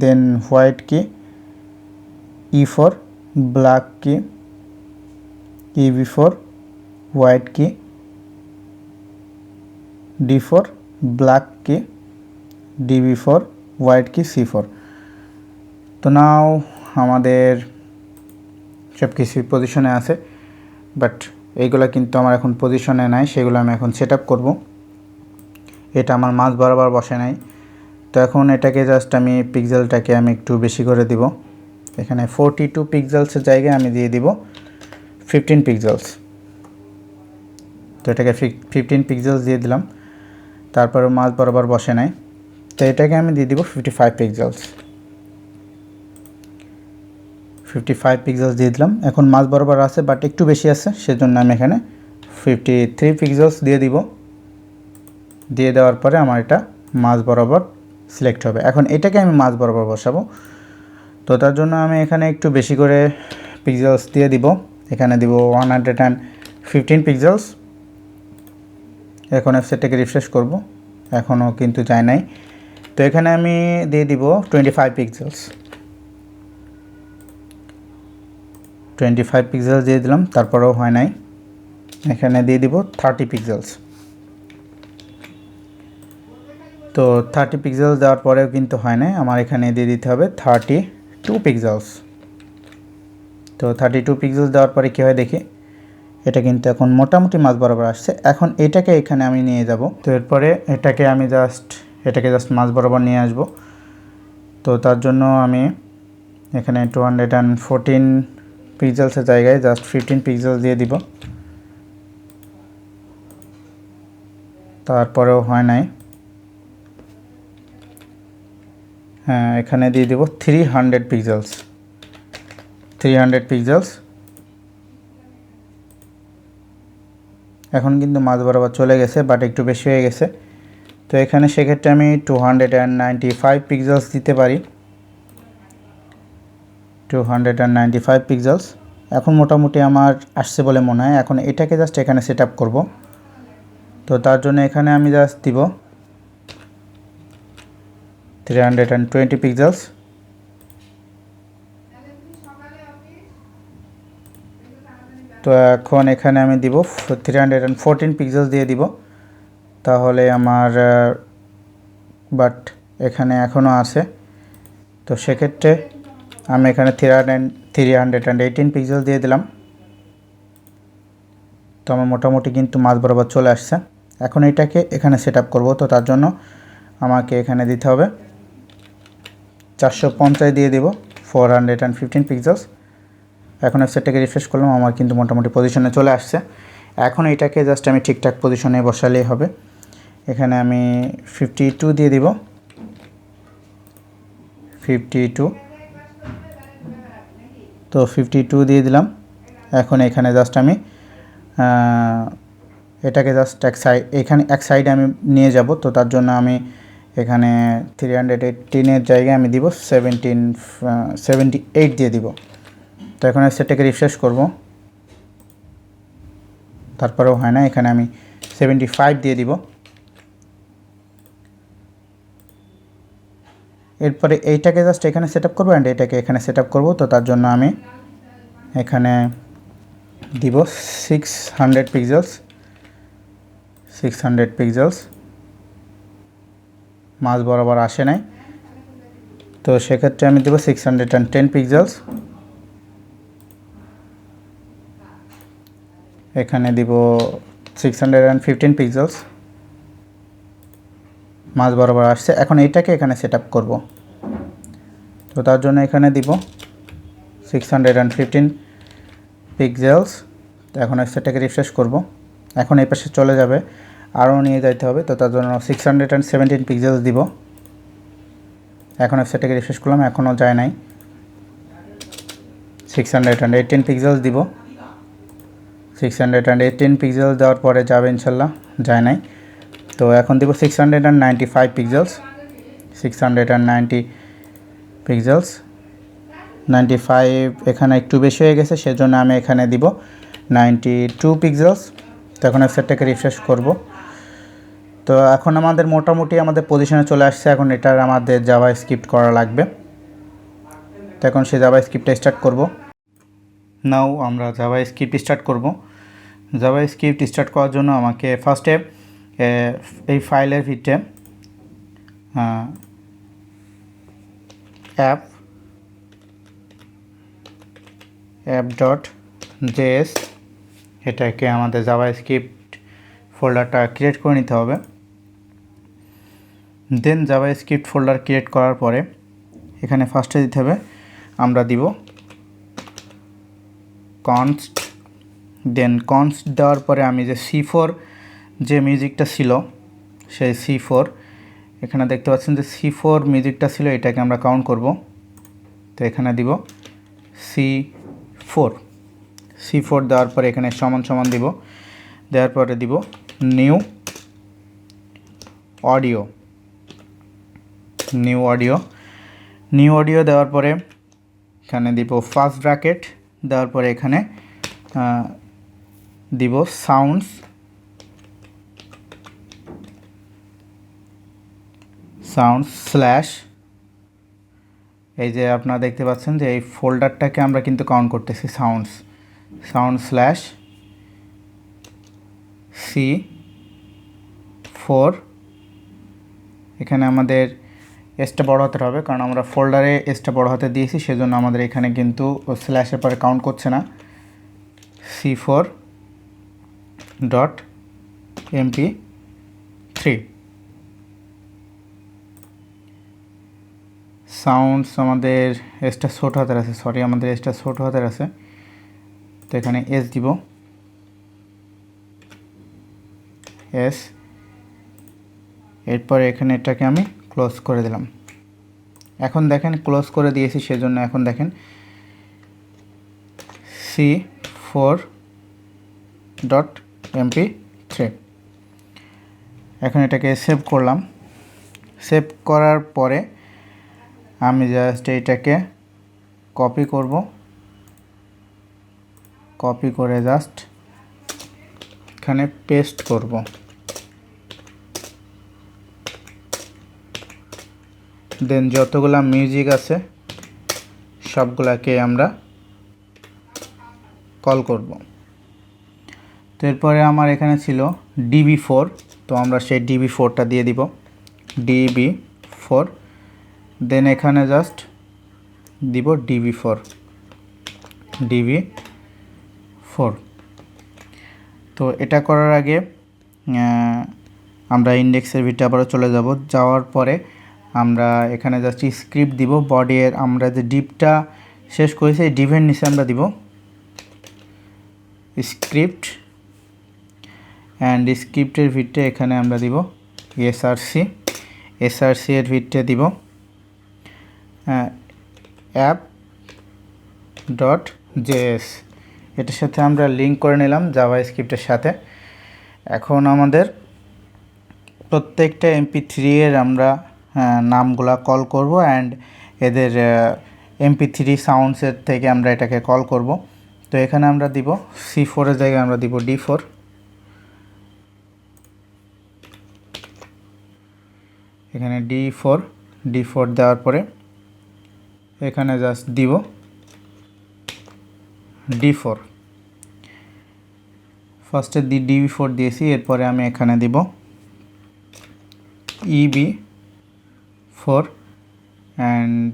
দেন হোয়াইট কি E4, ব্ল্যাক কি EB4, হোয়াইট কি D4, ব্ল্যাক কি DB4, হোয়াইট কি C4। তো নাও আমাদের সব কিছুই পজিশনে আছে, বাট এইগুলো কিন্তু আমার এখন পজিশনে নাই, সেগুলো আমি এখন সেট আপ করবো। এটা আমার মাঝ বরাবর বসে নাই। তো এখন এটাকে জাস্ট আমি পিক্সেলটাকে আমি একটু বেশি করে দিব। এখানে 42 পিক্সেলসের জায়গায় আমি দিয়ে দিব 15 পিক্সেলস। তো এটাকে 15 পিক্সেলস দিয়ে দিলাম, তারপরে মাঝ বরাবর বসে নাই। তো এটাকে আমি দিয়ে দিব 55 পিক্সেলস। 55 পিক্সেলস দিয়ে দিলাম। এখন মাঝ বরাবর আছে বাট একটু বেশি আছে, সেজন্য আমি এখানে 53 পিক্সেলস দিয়ে দিব। দিয়ে দেওয়ার পরে আমার এটা মাঝ বরাবর সিলেক্ট হবে। এখন এটাকে আমি মাঝ বরাবর বসাবো। তো তার জন্য আমি এখানে একটু বেশি করে পিক্সেলস দিয়ে দিব। এখানে দিব 115 পিক্সেলস। এখন ওয়েবসাইটটাকে রিফ্রেশ করব, এখনও কিন্তু যায় নাই। তো এখানে আমি দিয়ে দিব 25 পিক্সেলস। 25 পিক্সেলস দিয়ে দিলাম, তারপরেও হয় নাই। এখানে দিয়ে দিব 30 পিক্সেলস। তো 30 পিক্সেলস দেওয়ার পরেও কিন্তু হয় নাই, আমার এখানে দিয়ে দিতে হবে 32 পিক্সেলস। তো 32 পিক্সেলস দেওয়ার পরে কী হয় দেখি, এটা কিন্তু এখন মোটামুটি মাঝ বরাবর আসছে। এখন এটাকে এখানে আমি নিয়ে যাব। তো এরপরে এটাকে জাস্ট মাঝ বরাবর নিয়ে আসব। তো তার জন্য আমি এখানে 214 পিক্সেলসের জায়গায় জাস্ট 15 পিক্সেলস দিয়ে দিব। তারপরেও হয় নাই। হ্যাঁ, এখানে দিয়ে দিব 300 পিক্সেলস। 300 পিক্সেলস। এখন কিন্তু মাঝ বরাবর চলে গেছে, বাট একটু বেশি হয়ে গেছে। তো এখানে সেক্ষেত্রে আমি 295 পিক্সেলস দিতে পারি। 295 পিক্সেলস এখন মোটামুটি আমার আসছে বলে মনে হয়। এখন এটাকে জাস্ট এখানে সেট আপ করবো। তো তার জন্য এখানে আমি জাস্ট দিব 320 পিক্সেলস। তো এখন এখানে আমি দিব 314 পিক্সেলস দিয়ে দিব, তাহলে আমার বাট এখানে এখনও আছে। তো সেক্ষেত্রে আমি এখানে 318 পিক্সেলস দিয়ে দিলাম। তো আমার মোটামুটি কিন্তু মাঝ বরাবর চলে আসছে। এখন এটাকে এখানে সেট আপ করবো। তো তার জন্য আমাকে এখানে দিতে হবে 450 দিয়ে দিব 415 পিক্সেলস। এখন ওয়েবসাইটটাকে রিফ্রেশ করলাম, আমার কিন্তু মোটামুটি পজিশনে চলে আসছে। এখন এটাকে জাস্ট আমি ঠিকঠাক পজিশনে বসালেই হবে। এখানে আমি 52 দিয়ে দিব, 52। তো 52 দিয়ে দিলাম। এখন এখানে জাস্ট আমি এটাকে জাস্ট এখানে এক সাইডে আমি নিয়ে যাব। তো তার জন্য আমি এখানে 318 জায়গায় আমি দিব 78 দিয়ে দিব। তো এখন সেটাকে রিফ্রেশ করব, তারপরেও হয় না। এখানে আমি 75 দিয়ে দিব। এরপরে এইটাকে জাস্ট এখানে সেট আপ করবো অ্যান্ড এটাকে এখানে সেট আপ করবো। তো তার জন্য আমি এখানে দিব 600 পিক্সেলস। মাঝ বরাবর আসে নাই, তো সেক্ষেত্রে আমি দেবো 610 পিক্সেলস। এখানে দিব 615 পিক্সেলস। মাঝ বরাবর আসছে। এখন এইটাকে এখানে সেট আপ করবো। তো তার জন্য এখানে দিব 615 পিক্সেলস। তো এখন সেটাকে রিফ্রেশ করব। এখন এই পাশে চলে যাবে, আরও নিয়ে যাইতে হবে। তো তার জন্য 617 পিক্সেলস দিব। এখন সেটাকে রিফ্রেশ করলাম, এখনও যায় নাই। 618 পিক্সেলস দিব। 618 পিক্সেলস দেওয়ার পরে যাবে ইনশাল্লাহ, যায় নাই। তো এখন দিব 695 পিক্সেলস। 690 পিক্সেলস, 95 এখানে একটু বেশি হয়ে গেছে, সেজন্য আমি এখানে দিব 92 পিক্সেলস। তো এখন সেটটাকে রিফ্রেশ করব। তো এখন আমাদের মোটামুটি আমাদের পজিশনে চলে আসছে। এখন এটার আমাদের জাভা স্ক্রিপ্ট করা লাগবে। তো এখন সেই জাভা স্ক্রিপ্টটা স্টার্ট করব। নাও আমরা জাভা স্ক্রিপ্ট স্টার্ট করব। জাভা স্ক্রিপ্ট স্টার্ট করার জন্য আমাকে ফার্স্টে এই ফাইলের ভিতরে app.js এটাকে আমাদের জাভা স্ক্রিপ্ট ফোল্ডারটা ক্রিয়েট করে নিতে হবে। দেন জাভা স্ক্রিপ্ট ফোল্ডার ক্রিয়েট করার পরে এখানে ফার্স্টে দিতে হবে, আমরা দিব const। দেন const দেওয়ার পরে আমি যে C4 যে মিউজিকটা ছিল সেই C4 এখানে দেখতে পাচ্ছেন যে C4 মিউজিকটা ছিল, এটাকে আমরা কাউন্ট করব। তো এখানে দিব C4 দেওয়ার পরে এখানে সমান সমান দিব। দেওয়ার পরে দিব নিউ অডিও দেওয়ার পরে এখানে দিব ফার্স্ট ব্র্যাকেট। দেওয়ার পরে এখানে দিব সাউন্ডস স্ল্যাশ, এই যে আপনারা দেখতে পাচ্ছেন যে এই ফোল্ডারটাকে আমরা কিন্তু কাউন্ট করতেছি, সাউন্ড স্ল্যাশ C4। এখানে আমাদের এসটা বড় হতে হবে, কারণ আমরা ফোল্ডারে এসটা বড় হতে দিয়েছি, সেজন্য আমাদের এখানে কিন্তু স্ল্যাশের পরে কাউন্ট করছে না। C4.mp3 সাউন্ডস আমাদের এসটা ছোট হাতের আছে, আমাদের এসটা ছোট হাতের আছে। তো এখানে এস দিব, এস। এরপরে এখানে এটাকে আমি ক্লোজ করে দিলাম। এখন দেখেন ক্লোজ করে দিয়েছি, সেজন্য এখন দেখেন C4.mp3। এখন এটাকে সেভ করলাম। সেভ করার পরে আমি জাস্ট এইটাকে কপি করে জাস্ট এখানে পেস্ট করব। দেন যতগুলা মিউজিক আছে সবগুলাকে আমরা কল করব। তো এরপরে আমার এখানে ছিল DB4, তো আমরা সেই DB4টা দিয়ে দিব, DB4। দেন এখানে জাস্ট দিব DB4। তো এটা করার আগে আমরা ইন্ডেক্সের ভিতরে আবারও চলে যাব। যাওয়ার পরে আমরা এখানে জাস্ট স্ক্রিপ্ট দিব। বডির আমরা যে ডিপটা শেষ করেছি এই ডিপের নিচে আমরা দিব স্ক্রিপ্ট, অ্যান্ড স্ক্রিপ্টের ভিতরে এখানে আমরা দিব এসআরসি এর ভিতরে দিব ডট জেএস, এটার সাথে আমরা লিঙ্ক করে নিলাম জাভাস্ক্রিপ্টের সাথে। এখন আমাদের প্রত্যেকটা MP3 এর আমরা নামগুলা কল করব অ্যান্ড এদের MP3 সাউন্ডসের থেকে আমরা এটাকে কল করব। তো এখানে আমরা দিব C4 এর জায়গায় আমরা দিব D4, এখানে D4 দেওয়ার পরে এখানে জাস্ট দিব D4, ফার্স্টে D4 দিয়েছি, এরপরে আমি এখানে দিব EB4 অ্যান্ড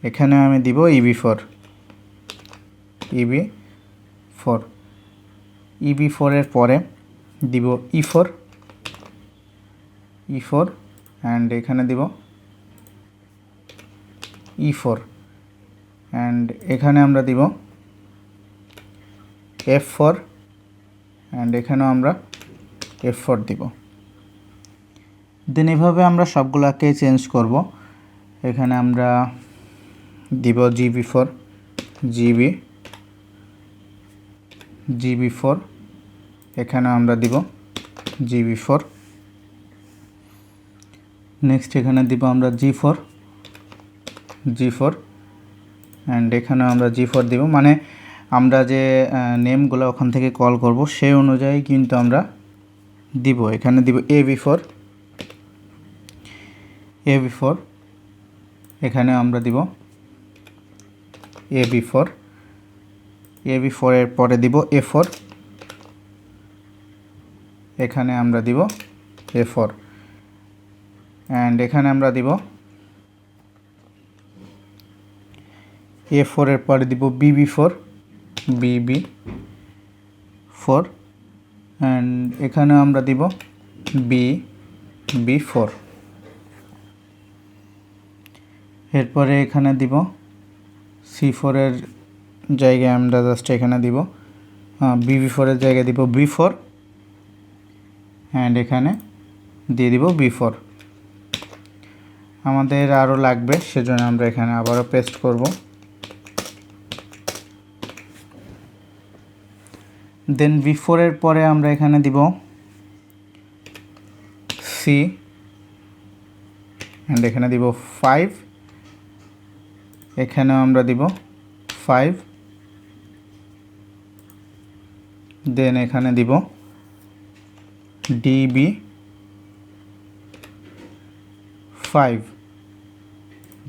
এখানে আমি দিব EB4 এর পরে দিব E4 অ্যান্ড এখানে দিব E4 অ্যান্ড এখানে আমরা দিব F4 অ্যান্ড এখানেও আমরা F4 দিব। দেন এভাবে আমরা সবগুলোকে চেঞ্জ করব। এখানে আমরা দিব GB4, এখানে আমরা দিব GB4, নেক্সট এখানে দিব আমরা G4 অ্যান্ড এখানে আমরা G4 দিব, মানে আমরা যে নেমগুলো ওখান থেকে কল করব সেই অনুযায়ী কিন্তু আমরা দিব। এখানে দিব AB4, এখানে আমরা দিব AB4 এর পরে দিব A4, এখানে আমরা দিব A4 অ্যান্ড এখানে আমরা দিব A4 এর পরে দিব BB4 অ্যান্ড এখানে আমরা দিব B4, এরপরে এখানে দিব C4 এর জায়গায় আমরা জাস্ট এখানে দিব BB4 এর জায়গায় দিব B4 অ্যান্ড এখানে দিয়ে দিব B4। আমাদের আরও লাগবে, সেজন্য আমরা এখানে আবারও পেস্ট করব। দেন B4 এর পরে আমরা এখানে দিব C অ্যান্ড এখানে দিব 5, এখানেও আমরা দিব 5, দেন এখানে দিব DB5,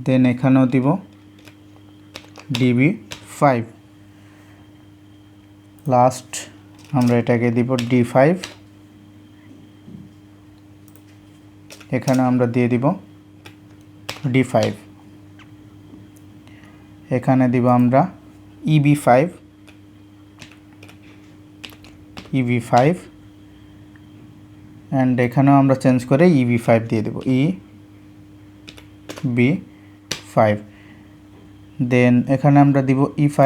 দেন এখানেও দিব DB5, লাস্ট আমরা এটাকে দিব D5, এখানে আমরা দিয়ে দিব D5, এখানে দিব আমরা EB5 অ্যান্ড এখানেও আমরা চেঞ্জ করে EB5 দিয়ে দেব EB5, দেন এখানে আমরা দিব E5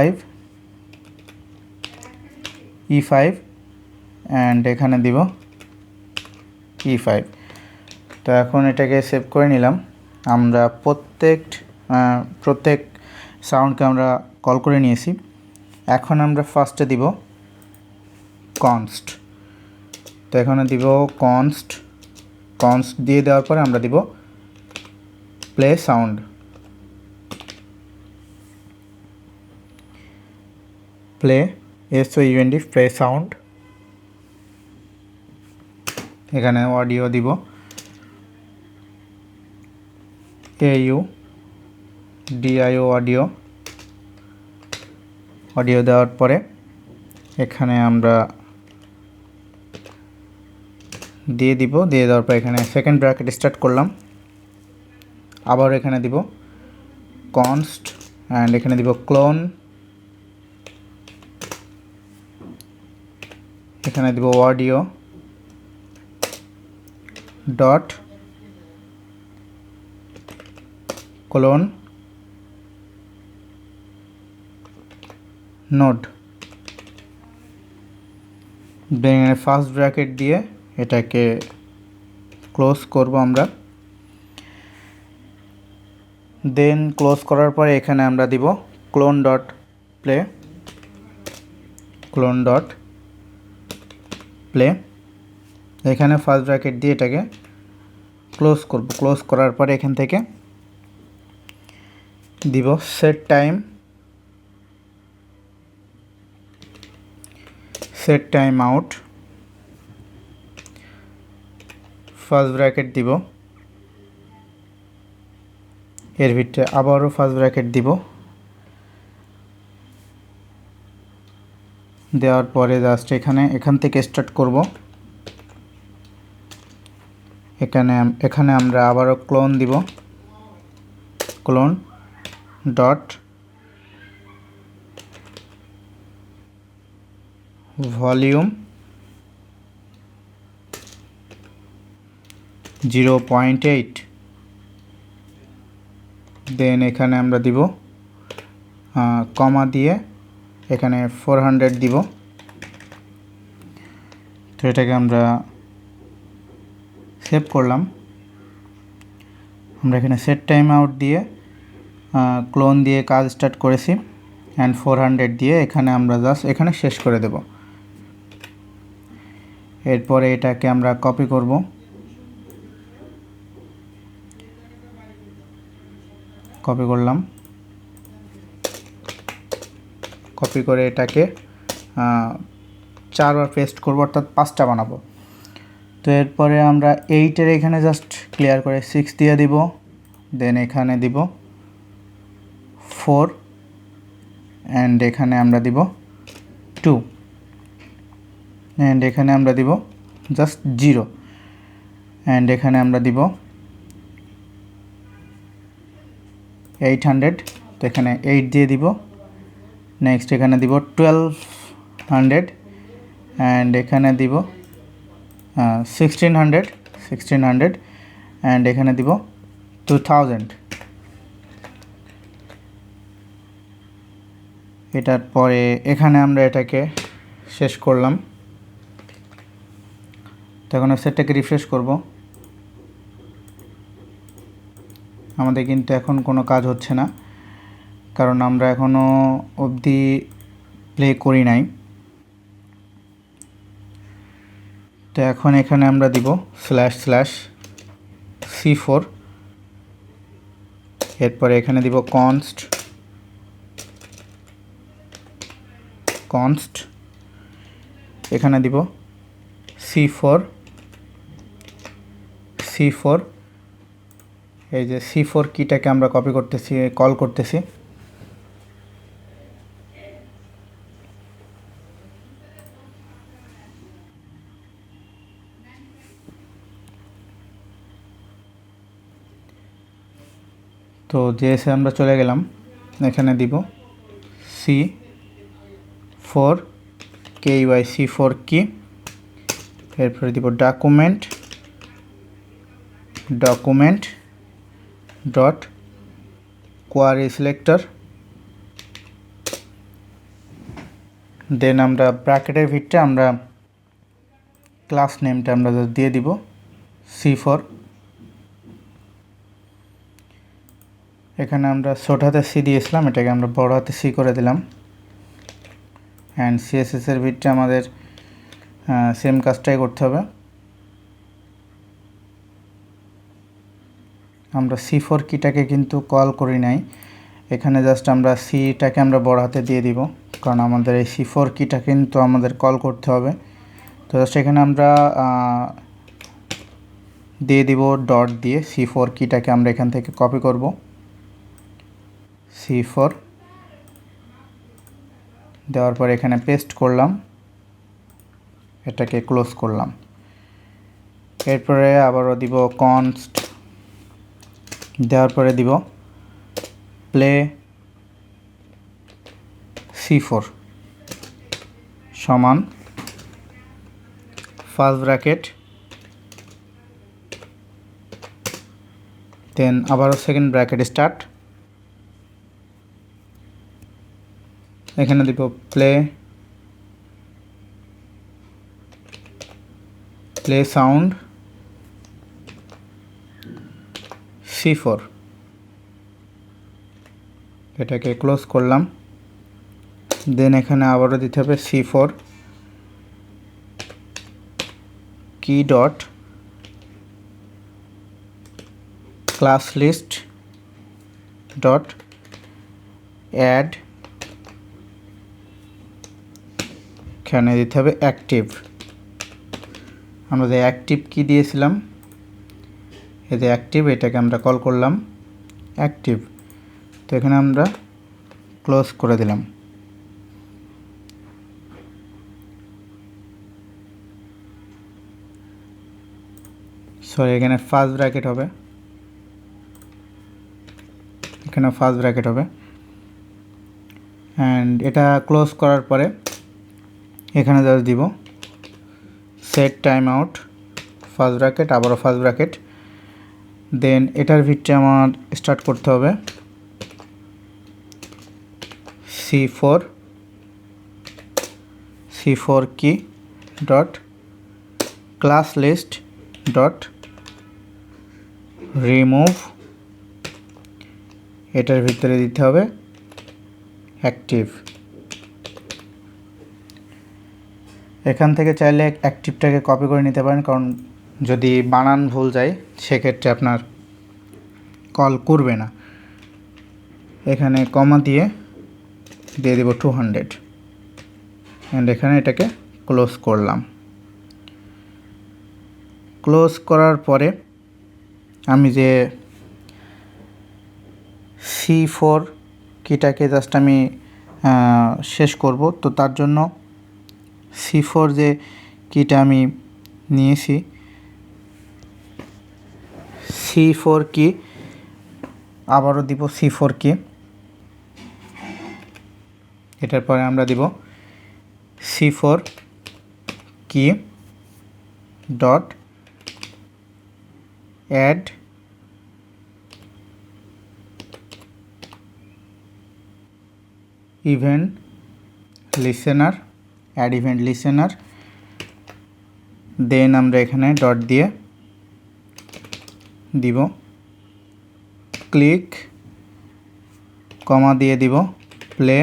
অ্যান্ড এখানে দিব E5। তো এখন এটাকে সেভ করে নিলাম। আমরা প্রত্যেক সাউন্ডকে আমরা কল করে নিয়েছি। এখন আমরা ফার্স্টে দিব কনস্ট, তো এখানে দিব কনস্ট দিয়ে দেওয়ার পরে আমরা দিব play sound, play SOUND play sound, এখানে অডিও দিব AUDIO অডিও দেওয়ার পরে এখানে আমরা দিয়ে দেওয়ার পর এখানে সেকেন্ড ব্র্যাকেট স্টার্ট করলাম, আবার এখানে দিব কনস্ট অ্যান্ড এখানে দিব ক্লোন, এখানে দিব অডিও ডট ক্লোন নোড, দেন ফার্স্ট ব্র্যাকেট দিয়ে এটাকে ক্লোজ করব আমরা। দেন ক্লোজ করার পরে এখানে আমরা দিব clone dot play clone dot play. এখানে ফার্স্ট ব্র্যাকেট দিয়ে এটাকে ক্লোজ করব। ক্লোজ করার পরে এখান থেকে দিব set time out, first bracket দিব, এর ভিতরে আবারও ফার্স্ট ব্র্যাকেট দিব, দেওয়ার পরে জাস্ট এখান থেকে স্টার্ট করব। এখানে আমরা আবারও ক্লোন দিব, ক্লোন ডট ভলিউম 0.8, দেন এখানে আমরা দিব কমা দিয়ে এখানে 400 দিব। তো এটাকে আমরা সেভ করলাম। আমরা এখানে সেট টাইম আউট দিয়ে ক্লোন দিয়ে কাজ স্টার্ট করেছি অ্যান্ড 400 দিয়ে এখানে আমরা জাস্ট এখানে শেষ করে দেব। এরপরে এটাকে আমরা কপি করব, কপি করলাম, কপি করে এটাকে 4বার পেস্ট করব, অর্থাৎ 5টা বানাবো। তো এরপরে আমরা 8-এর এখানে জাস্ট ক্লিয়ার করে 6 দিয়ে দিব, দেন এখানে দিব 4 অ্যান্ড এখানে আমরা দিব 2 অ্যান্ড এখানে আমরা দিব জাস্ট 0 অ্যান্ড এখানে আমরা দিব 800। তো এখানে 8 দিয়ে দিব, নেক্সট এখানে দিব 1200 অ্যান্ড এখানে দিব 1600 অ্যান্ড এখানে দিব 2000। এটার পরে এখানে আমরা এটাকে শেষ করলাম। তো এখন সেটটাকে রিফ্রেশ করব। আমাদের কিন্তু এখন কোনো কাজ হচ্ছে না, কারণ আমরা এখনও অবধি প্লে করি নাই। তো এখন এখানে আমরা দিব //c4, এরপরে এখানে দিব const, এখানে দিব c4, এই যে c4 কিটাকে আমরা কপি করতেছি, কল করতেছি। তো জেএসে আমরা চলে গেলাম, এখানে দিব c4 KYC4 কি, এরপরে দিব ডকুমেন্ট ডট কোয়ারি সিলেক্টর, দেন আমরা ব্র্যাকেটের ভিতরে আমরা ক্লাস নেমটা আমরা দিয়ে দিব c4। এখানে আমরা ছোট হাতে সি দিয়েছিলাম, এটাকে আমরা বড় হাতে সি করে দিলাম অ্যান্ড সিএসএসের ভিতরে আমাদের সেম কাজটাই করতে হবে। আমরা c4 কিটাকে কিন্তু কল করি নাই, এখানে জাস্ট আমরা সিটাকে আমরা বড় হাতে দিয়ে দিব, কারণ আমাদের এই c4 কিটা কিন্তু আমাদের কল করতে হবে। তো জাস্ট এখানে আমরা দিয়ে দিব ডট দিয়ে c4 কিটাকে আমরা এখান থেকে কপি করব, c4 দেওয়ার পর এখানে পেস্ট করলাম, এটাকে ক্লোজ করলাম। এরপরে আবারও দিব const, দেওয়ার পরে দিব প্লে c4 সমান ফার্স্ট ব্র্যাকেট, দেন আবারও সেকেন্ড ব্র্যাকেট স্টার্ট, এখানে দিব প্লে সাউন্ড c4, এটাকে ক্লোজ করলাম। দেন এখানে আবারও দিতে হবে C4 কি dot class list dot add, এখানে দিতে হবে অ্যাক্টিভ। আমরা যে অ্যাক্টিভ কি দিয়েছিলাম, এই যে অ্যাক্টিভ, এটাকে আমরা কল করলাম অ্যাক্টিভ। তো এখানে আমরা ক্লোজ করে দিলাম। সরি, এখানে ফার্স্ট ব্র্যাকেট হবে, এখানে ফার্স্ট ব্র্যাকেট হবে। অ্যান্ড এটা ক্লোজ করার পরে এখানে জাস্ট দিব set time out, first bracket, আবারও ফার্স্ট ব্র্যাকেট। দেন এটার ভিতরে আমার স্টার্ট করতে হবে C4 কি dot class list dot remove, এটার ভিতরে দিতে হবে অ্যাক্টিভ। এখান থেকে চাইলে অ্যাক্টিভটাকে কপি করে নিতে পারেন, কারণ যদি বানান ভুল যায় সেক্ষেত্রে আপনার কল করবে না। এখানে কমা দিয়ে দেব 200 অ্যান্ড এখানে এটাকে ক্লোজ করলাম। ক্লোজ করার পরে আমি যে C4 কিটাকে জাস্ট আমি শেষ করব, তো তার জন্য C4 যে কিটা আমি নিয়েছি, C4 কি আবারও দিব C4 কি, এটার পরে আমরা দিব C4 কি dot add event listener, add event listener. Then আমরা এখানে ডট দিয়ে দিব ক্লিক, কমা দিয়ে দিব প্লে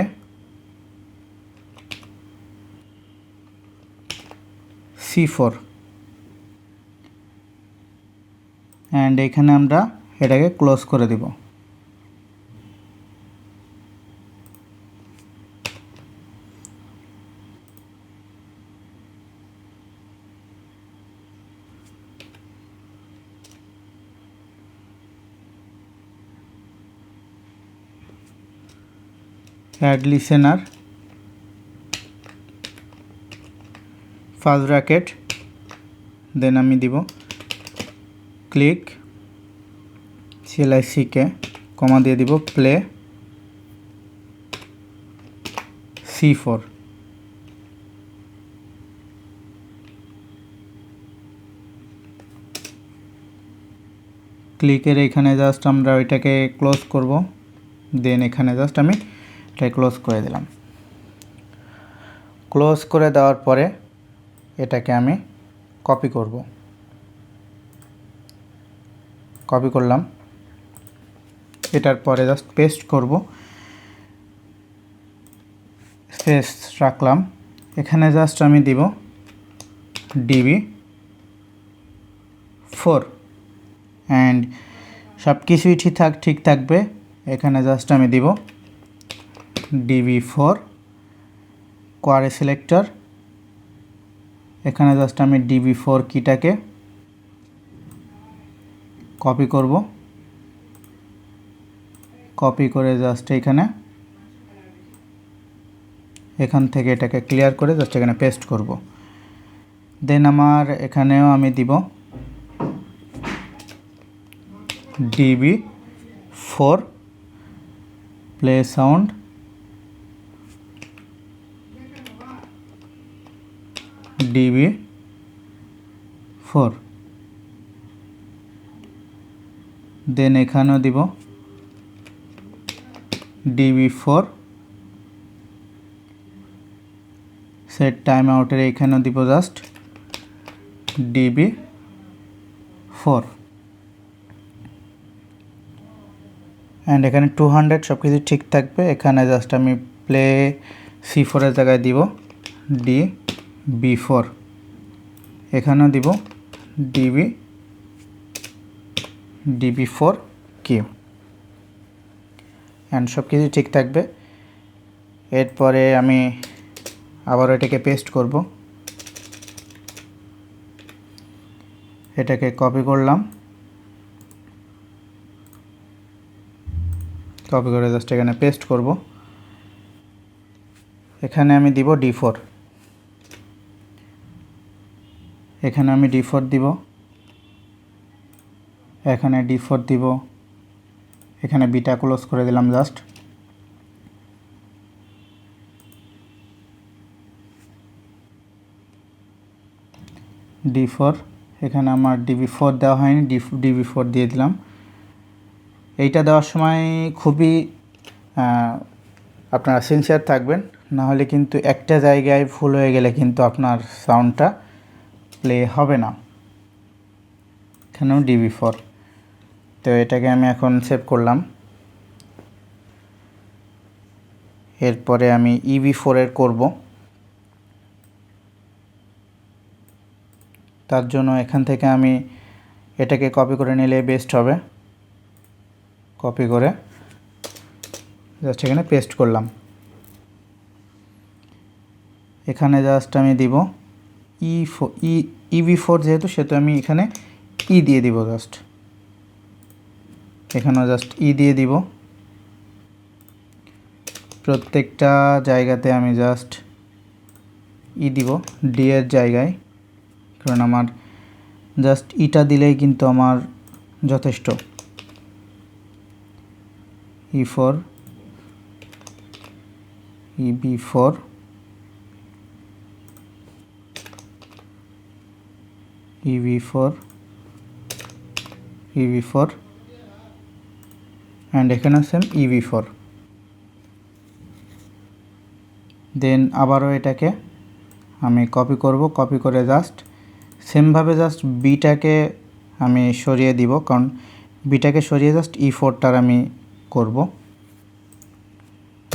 C4 অ্যান্ড এখানে আমরা এটাকে ক্লোজ করে দিব। অ্যাড লিসেনার ফার্স্ট ব্র্যাকেট, দেন আমি দিব ক্লিক CLICK, কমা দিয়ে দিব প্লে C4। ক্লিকের এখানে জাস্ট আমরা ওইটাকে ক্লোজ করব, দেন এখানে জাস্ট আমি এটাকে ক্লোজ করে দিলাম। ক্লোজ করে দেওয়ার পরে এটাকে আমি কপি করব, কপি করলাম, এটার পরে জাস্ট পেস্ট করব, স্পেস রাখলাম। এখানে জাস্ট আমি দিব DB4 অ্যান্ড সব কিছুই ঠিক থাকবে। এখানে জাস্ট আমি দিব DB4 কোয়ারি সিলেক্টর, এখানে জাস্ট আমি DB4 কিটাকে কপি করব, কপি করে জাস্ট এখান থেকে এটাকে ক্লিয়ার করে জাস্ট এখানে পেস্ট করব। দেন আমার এখানেও আমি দিব DB4 প্লে সাউন্ড, DB4, দেন এখানেও দিব DB4 সেট টাইম আউটের এখানেও দিব জাস্ট DB4 অ্যান্ড এখানে 200 সব কিছু ঠিক থাকবে। এখানে জাস্ট আমি প্লে C4 এর জায়গায় দিব DB4, এখানেও দিব DB4Q, অ্যান্ড সব কিছু ঠিক থাকবে। এরপরে আমি আবার এটাকে পেস্ট করব, এটাকে কপি করলাম, কপি করে জাস্ট এখানে পেস্ট করব। এখানে আমি দিব D4, এখানে আমি D4 দিব, এখানে D4 দিব, এখানে বিটা ক্লোজ করে দিলাম জাস্ট। D4, এখানে আমার DB4 দেওয়া হয়নি, DB4 দিয়ে দিলাম। এইটা দেওয়ার সময় খুবই আপনারা সিনসিয়ার থাকবেন, না হলে কিন্তু একটা জায়গায় ভুল হয়ে গেলে কিন্তু আপনার সাউন্ডটা প্লে হবে না। এখানেও DB4, তো এটাকে আমি এখন সেভ করলাম। এরপরে আমি EB4 এর করব, তার জন্য এখান থেকে আমি এটাকে কপি করে নিলে বেস্ট হবে। কপি করে জাস্ট এখানে পেস্ট করলাম। এখানে জাস্ট আমি দিব EB4 যেহেতু, সেহেতু আমি এখানে দিয়ে দিব জাস্ট, এখানেও জাস্ট দিয়ে দিব। প্রত্যেকটা জায়গাতে আমি জাস্ট দিব ডি এর জায়গায়, কারণ আমার জাস্ট ইটা দিলেই কিন্তু আমার যথেষ্ট। E4 EB4 EB4 EB4 and এখানে সেম EB4। দেন আবারও এটাকে আমি কপি করব, কপি করে জাস্ট সেমভাবে জাস্ট বিটাকে আমি সরিয়ে দিব, কারণ বিটাকে সরিয়ে জাস্ট E4টার আমি করব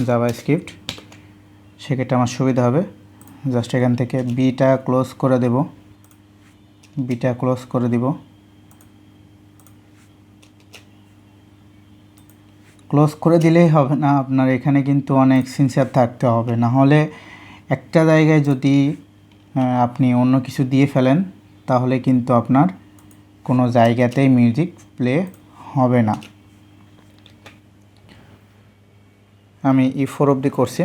জাভাস্ক্রিপ্ট, সেক্ষেত্রে আমার সুবিধা হবে। জাস্ট এখান থেকে বিটা ক্লোজ করে দেব, বিটা ক্লোজ করে দিব। ক্লোজ করে দিলেই হবে না, আপনার এখানে কিন্তু অনেক সিনসিয়ার থাকতে হবে, না হলে একটা জায়গায় যদি আপনি অন্য কিছু দিয়ে ফেলেন তাহলে কিন্তু আপনার কোনো জায়গাতেই মিউজিক প্লে হবে না। আমি E4 অবধি করছি,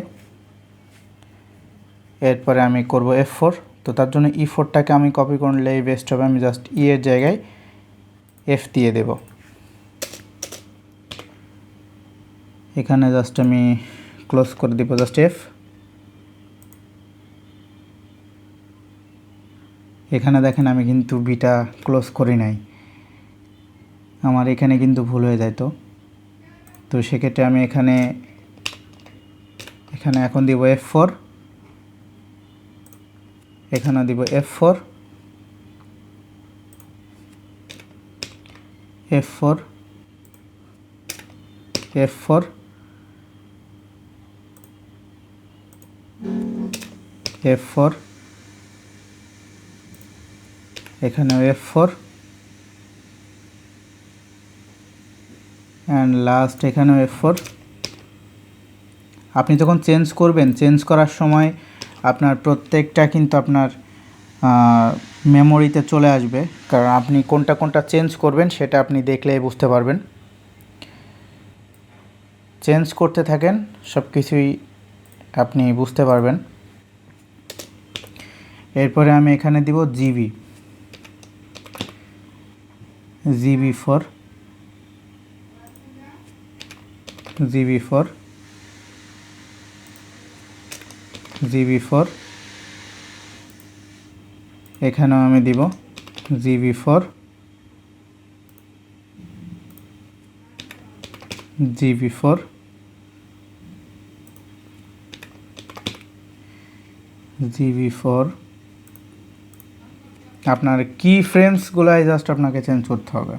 এরপরে আমি করব F4। তো তার জন্য E4টাকে আমি কপি করলেই বেস্ট হবে। আমি জাস্ট এর জায়গায় F দিয়ে দেব। এখানে জাস্ট আমি ক্লোজ করে দিব জাস্ট F। এখানে দেখেন আমি কিন্তু বিটা ক্লোজ করি নাই, আমার এখানে কিন্তু ভুল হয়ে যায়। তো সেক্ষেত্রে আমি এখানে এখন দিব F4, এখানে দিব F4 F4 F4 F4, এখানেও F4 অ্যান্ড লাস্ট এখানেও F4। আপনি যখন চেঞ্জ করবেন, চেঞ্জ করার সময় আপনার প্রত্যেকটা কিন্তু আপনার মেমোরিতে চলে আসবে, কারণ আপনি কোনটা কোনটা চেঞ্জ করবেন সেটা আপনি দেখলেই বুঝতে পারবেন। চেঞ্জ করতে থাকেন, সব কিছুই আপনি বুঝতে পারবেন। এরপরে আমি এখানে দিব GB4 এখানেও আমি দিব GB4 আপনার কি ফ্রেমসগুলাই জাস্ট আপনাকে চেঞ্জ করতে হবে,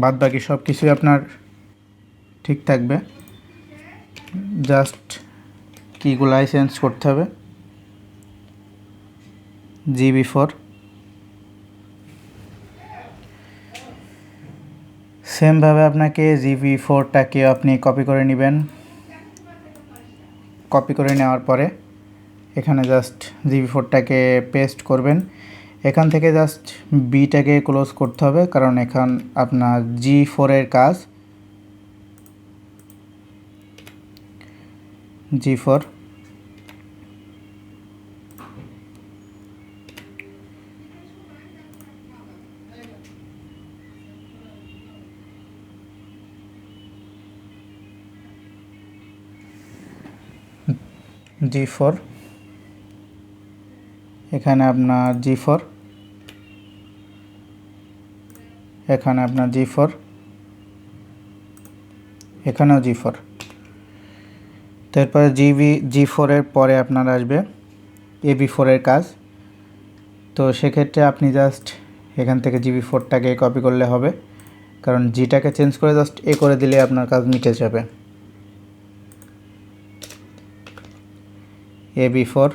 বাদ বাকি সব কিছুই আপনার ঠিক থাকবে। জাস্ট কিগুলাই চেঞ্জ করতে হবে। GB4 সেমভাবে আপনাকে GB4টাকে আপনি কপি করে নেবেন। কপি করে নেওয়ার পরে এখানে জাস্ট GB4টাকে পেস্ট করবেন। এখান থেকে জাস্ট বিটাকে ক্লোজ করতে হবে, কারণ এখান আপনার G4-এর কাজ। G4 G4 এখানে আপনার G4, এখানে আপনার G4, এখানেও G4। তারপরে G4-এর পরে আপনার আসবে AB4-এর কাজ। তো সেক্ষেত্রে আপনি জাস্ট এখান থেকে GB4টাকে কপি করলে হবে, কারণ জিটাকে চেঞ্জ করে জাস্ট এ করে দিলে আপনার কাজ মিটে যাবে। AB4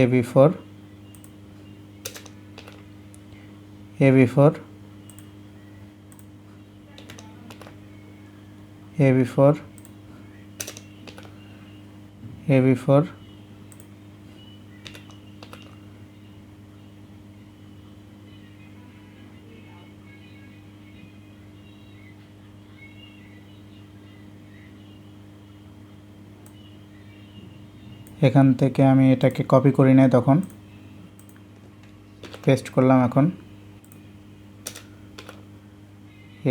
AB4 AB4 AB4 AB4 এখান থেকে আমি এটাকে কপি করি নাই, তখন পেস্ট করলাম। এখন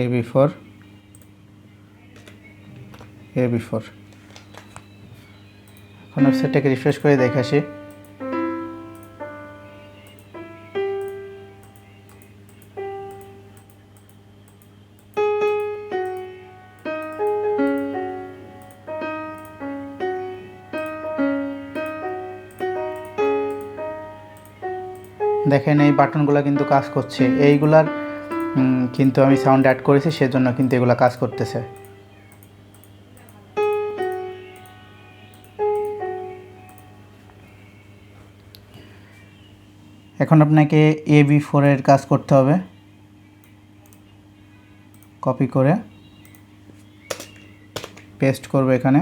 AB4 AB4 এখন ওয়েবসাইটটাকে রিফ্রেশ করে দেখে আসি। দেখেন এই বাটনগুলো কিন্তু কাজ করছে, এইগুলার কিন্তু আমি সাউন্ড অ্যাড করেছি, সেজন্য কিন্তু এগুলো কাজ করতেছে। এখন আপনাকে AB4-এর কাজ করতে হবে। কপি করে পেস্ট করব, এখানে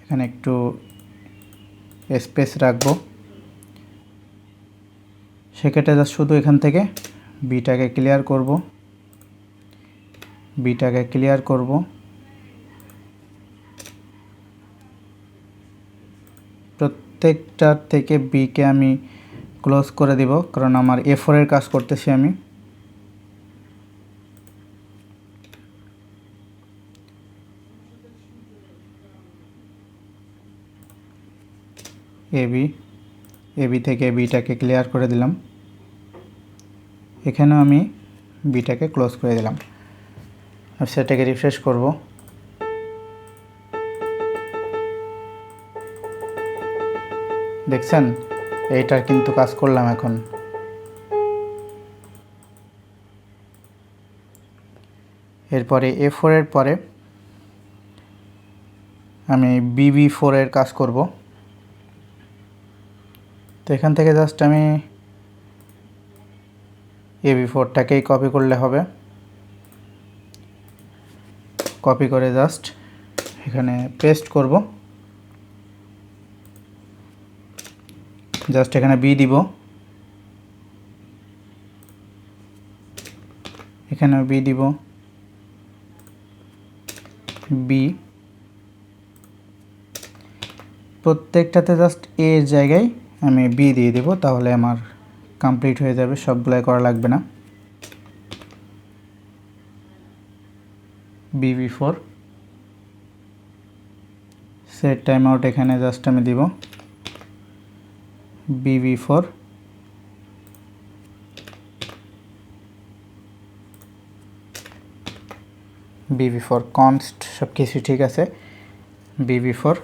এখানে একটু স্পেস রাখবো। সেক্ষেত্রে জাস্ট শুধু এখান থেকে বিটাকে ক্লিয়ার করব, বিটাকে ক্লিয়ার করব। প্রত্যেকটার থেকে বিকে আমি ক্লোজ করে দিব, কারণ আমার A4-এর কাজ করতেছি আমি। এবি থেকে বিটাকে ক্লিয়ার করে দিলাম, এখানেও আমি বিটাকে ক্লোজ করে দিলাম। আর সেটাকে রিফ্রেশ করব। দেখছেন এইটার কিন্তু কাজ করলাম। এখন এরপরে A4-এর পরে আমি BB4-এর কাজ করব। তো এখান থেকে জাস্ট আমি AB4টাকেই কপি করলে হবে। কপি করে জাস্ট এখানে পেস্ট করব। জাস্ট এখানে বি দিব, এখানেও বি দিব, বি। প্রত্যেকটাতে জাস্ট এর জায়গায় আমি বি দিয়ে দেব, তাহলে আমার কমপ্লিট হয়ে যাবে, সবগুলাই করা লাগবে না। BB4 সেট টাইম আউট এখানে জাস্ট আমি দিব BB4 কনস্ট সব কিছু ঠিক আছে। BB4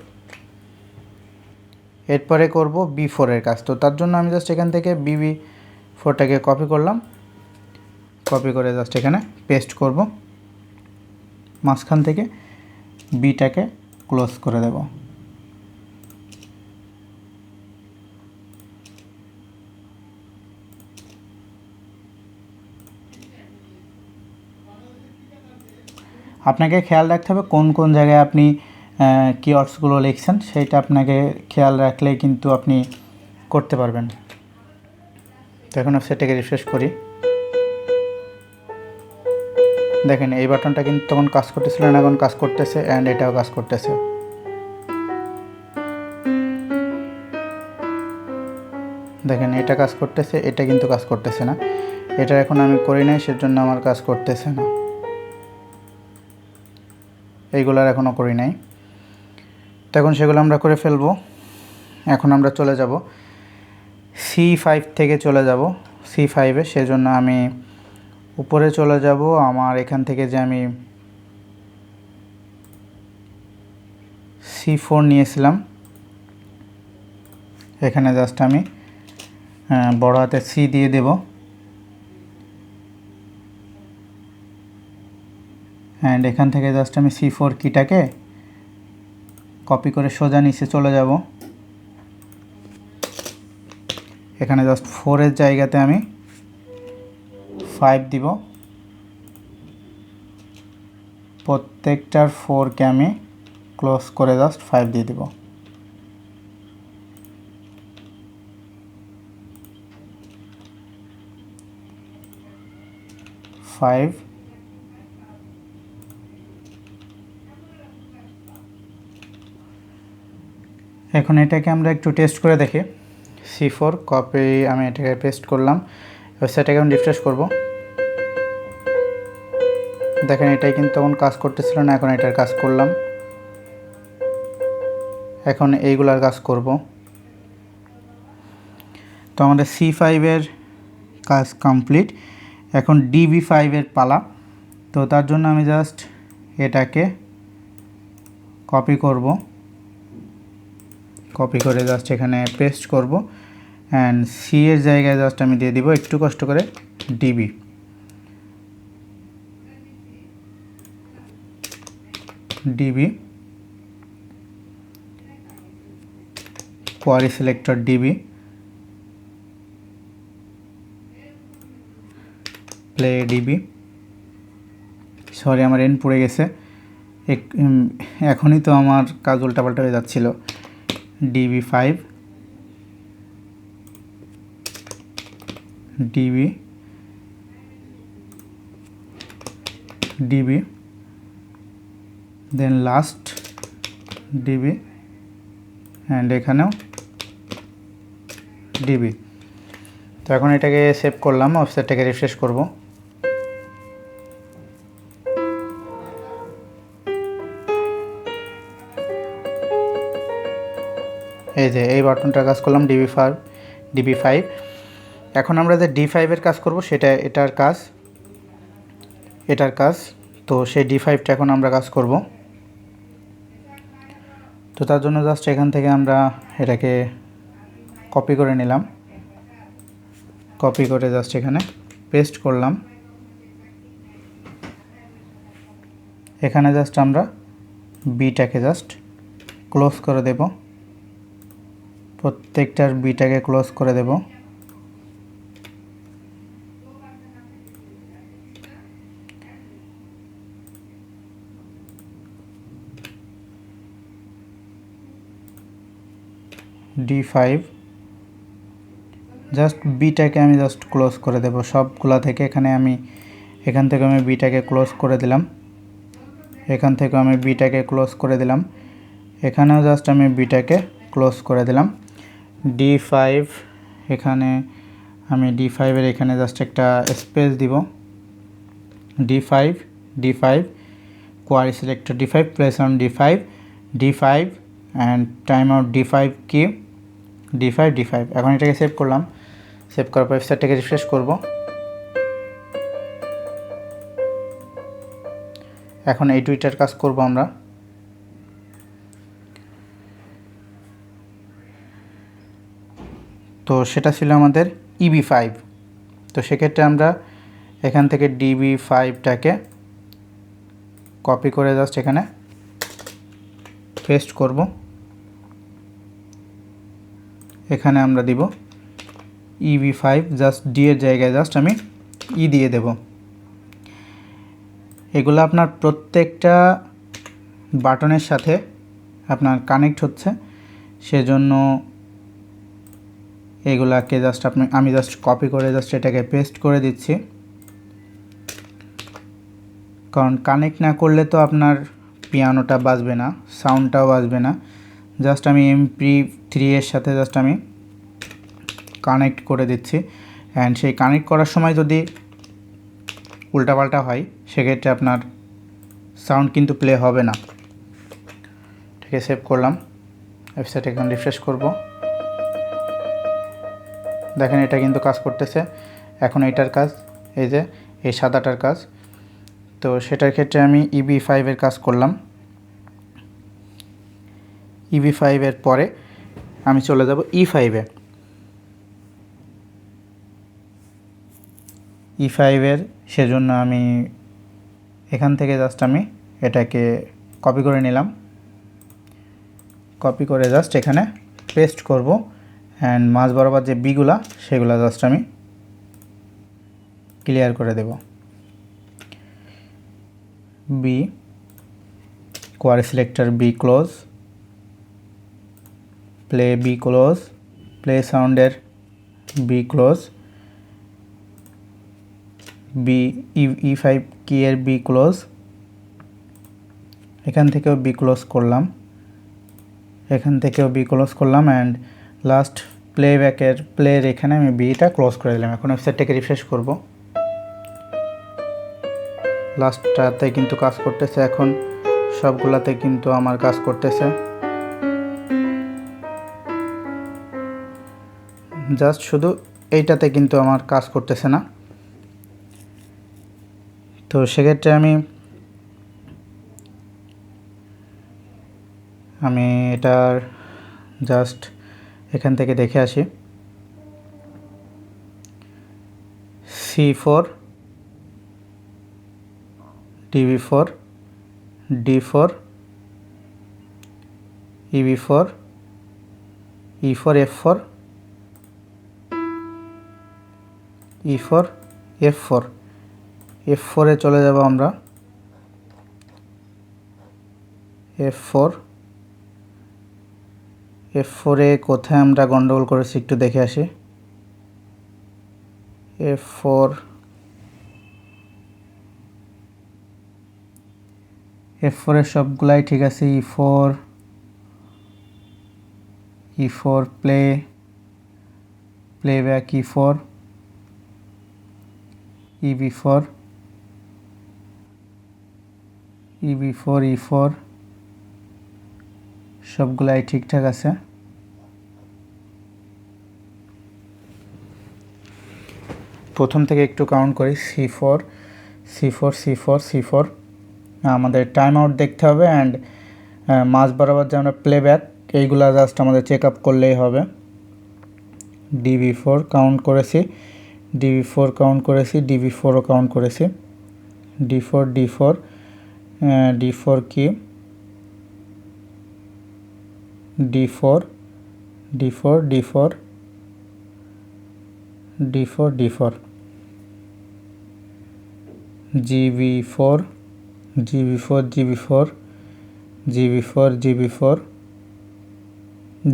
এরপরে করব B4 এর কাজ। তো তার জন্য আমি জাস্ট এখান থেকে B4টাকে কপি করলাম, কপি করে জাস্ট এখানে পেস্ট করব, মাঝখান থেকে বিটাকে ক্লোজ করে দেব। আপনাকে খেয়াল রাখতে হবে কোন কোন জায়গায় আপনি কিওয়ার্ডসগুলো লিখছেন, সেইটা আপনাকে খেয়াল রাখলেই কিন্তু আপনি করতে পারবেন। তো এখন ওয়েবসাইটটাকে রিফ্রেশ করি, দেখেন এই বাটনটা কিন্তু তখন কাজ করতেছিল না, এখন কাজ করতেছে, অ্যান্ড এটাও কাজ করতেছে। দেখেন এটা কাজ করতেছে, এটা কিন্তু কাজ করতেছে না। এটা এখন আমি করি নাই, সেজন্য আমার কাজ করতেছে না। এইগুলার এখনও করি নাই, তো এখন সেগুলো আমরা করে ফেলবো। এখন আমরা চলে যাব C5 থেকে চলে যাব C5-এ, সেজন্য আমি উপরে চলে যাব। আমার এখান থেকে যে আমি C4 নিয়েছিলাম, এখানে জাস্ট আমি বড় হাতে C দিয়ে দেব, অ্যান্ড এখান থেকে জাস্ট আমি C4 কিটাকে কপি করে সোজা নিচে চলে যাব। এখানে জাস্ট 4-এর জায়গাতে আমি 5 দিব, প্রত্যেকটার 4কে আমি ক্লোজ করে জাস্ট 5 দিয়ে দিব। এখন এটাকে আমরা একটু টেস্ট করে দেখি। C4 কপি আমি এটাকে পেস্ট করলাম, ওয়েবসাইটটাকে আমি রিফ্রেশ করব। দেখেন এটাই কিন্তু তখন কাজ করতেছিল না, এখন এটার কাজ করলাম। এখন এইগুলার কাজ করব। তো আমাদের C5-এর কাজ কমপ্লিট, এখন DB5-এর পালা। তো তার জন্য আমি জাস্ট এটাকে কপি করব, কপি করে জাস্ট এখানে পেস্ট করব, অ্যান্ড সি এর জায়গায় জাস্ট আমি দিয়ে দিব একটু কষ্ট করে DB. DB query selector DB play DB. Sorry আমার এন পড়ে গেছে, এখনই তো আমার কাজ উল্টাপাল্টা হয়ে যাচ্ছিল। DB5 DB DB then last DB and এখানেও ডিবি। তো এখন এটাকে সেভ করলাম, ওয়েবসাইটটাকে রিফ্রেশ করব। এই যে এই বাটনটার কাজ করলাম DB5। এখন আমরা যে D5-এর কাজ করব সেটা এটার কাজ, তো সেই D5টা এখন আমরা কাজ করব। তো তার জন্য জাস্ট এখান থেকে আমরা এটাকে কপি করে নিলাম, কপি করে জাস্ট এখানে পেস্ট করলাম। এখানে জাস্ট আমরা বিটাকে জাস্ট ক্লোজ করে দেব, প্রত্যেকটার বিটাকে ক্লোজ করে দেব। D5 জাস্ট বিটাকে আমি জাস্ট ক্লোজ করে দেব সবগুলা থেকে। এখান থেকে আমি বিটাকে ক্লোজ করে দিলাম, এখান থেকে আমি বিটাকে ক্লোজ করে দিলাম, এখানেও জাস্ট আমি বিটাকে ক্লোজ করে দিলাম। D5 এখানে আমি D5-এর এখানে জাস্ট একটা স্পেস দিব। D5 query selector D5 place on D5 and time out D5 key D5। এখন এটাকে সেভ করলাম, সেভ করার পর ওয়েবসাইটটাকে রিফ্রেশ করব। এখন এই দুইটার কাজ করব আমরা। সেটা ছিল আমাদের EB5। তো সেক্ষেত্রে আমরা এখান থেকে DB5টাকে কপি করে জাস্ট এখানে পেস্ট করব। এখানে আমরা দিব EB5, জাস্ট ডি এর জায়গায় জাস্ট আমি ই দিয়ে দেব। এগুলো আপনার প্রত্যেকটা বাটনের সাথে আপনার কানেক্ট হচ্ছে, সেজন্য এগুলাকে জাস্ট আমি জাস্ট কপি করে জাস্ট এটাকে পেস্ট করে দিচ্ছি, কারণ কানেক্ট না করলে তো আপনার পিয়ানোটা বাজবে না, সাউন্ডটাও বাজবে না। জাস্ট আমি MP3 এর সাথে জাস্ট আমি কানেক্ট করে দিচ্ছি, অ্যান্ড সেই কানেক্ট করার সময় যদি উল্টাপাল্টা হয় সেক্ষেত্রে আপনার সাউন্ড কিন্তু প্লে হবে না। ঠিক আছে, সেভ করলাম। ওয়েবসাইট এখন রিফ্রেশ করব। দেখেন এটা কিন্তু কাজ করতেছে। এখন এটার কাজ, এই যে এই সাদাটার কাজ, তো সেটার ক্ষেত্রে আমি EB5 এর কাজ করলাম। EB5 এর পরে আমি চলে যাব E5 এ। E5 এর সেজন্য আমি এখান থেকে জাস্ট আমি এটাকে কপি করে নিলাম, কপি করে জাস্ট এখানে পেস্ট করব, অ্যান্ড মাঝ বরাবর যে বিগুলা সেগুলা জাস্ট আমি ক্লিয়ার করে দেব। B, query selector B close, play B close, play সাউন্ডের বি ক্লোজ, বি E5 কি এর বি ক্লোজ, এখান থেকেও বি ক্লোজ করলাম, এখান থেকেও বি ক্লোজ করলাম, অ্যান্ড লাস্ট প্লেব্যাকের প্লের এখানে আমি বিটা ক্লোজ করে দিলাম। এখন ওয়েবসাইটটাকে রিফ্রেশ করব। লাস্টটাতে কিন্তু কাজ করতেছে, এখন সবগুলাতে কিন্তু আমার কাজ করতেছে। জাস্ট শুধু এইটাতে কিন্তু আমার কাজ করতেছে না। তো সেক্ষেত্রে আমি এটার জাস্ট এখান থেকে দেখে আসি। C4, DB4, D4, EB4, E4, F4, E4, F4, F4 এ চলে যাব আমরা। F4 এ কোথায় আমরা গন্ডগোল করেছি একটু দেখে আসি। F4 এর সবগুলাই ঠিক আছে। E4 playback E4, EB4, E4 সবগুলাই ঠিকঠাক আছে। প্রথম থেকে একটু কাউন্ট করি। C4 আমাদের টাইম আউট দেখতে হবে, অ্যান্ড মাঝ বরাবর যে আমরা প্লেব্যাক এইগুলা জাস্ট আমাদের চেক আপ করলেই হবে। DB4 কাউন্ট করেছি, DB4 কাউন্ট করেছি, DB4ও কাউন্ট করেছি। D4 কি D4 GB4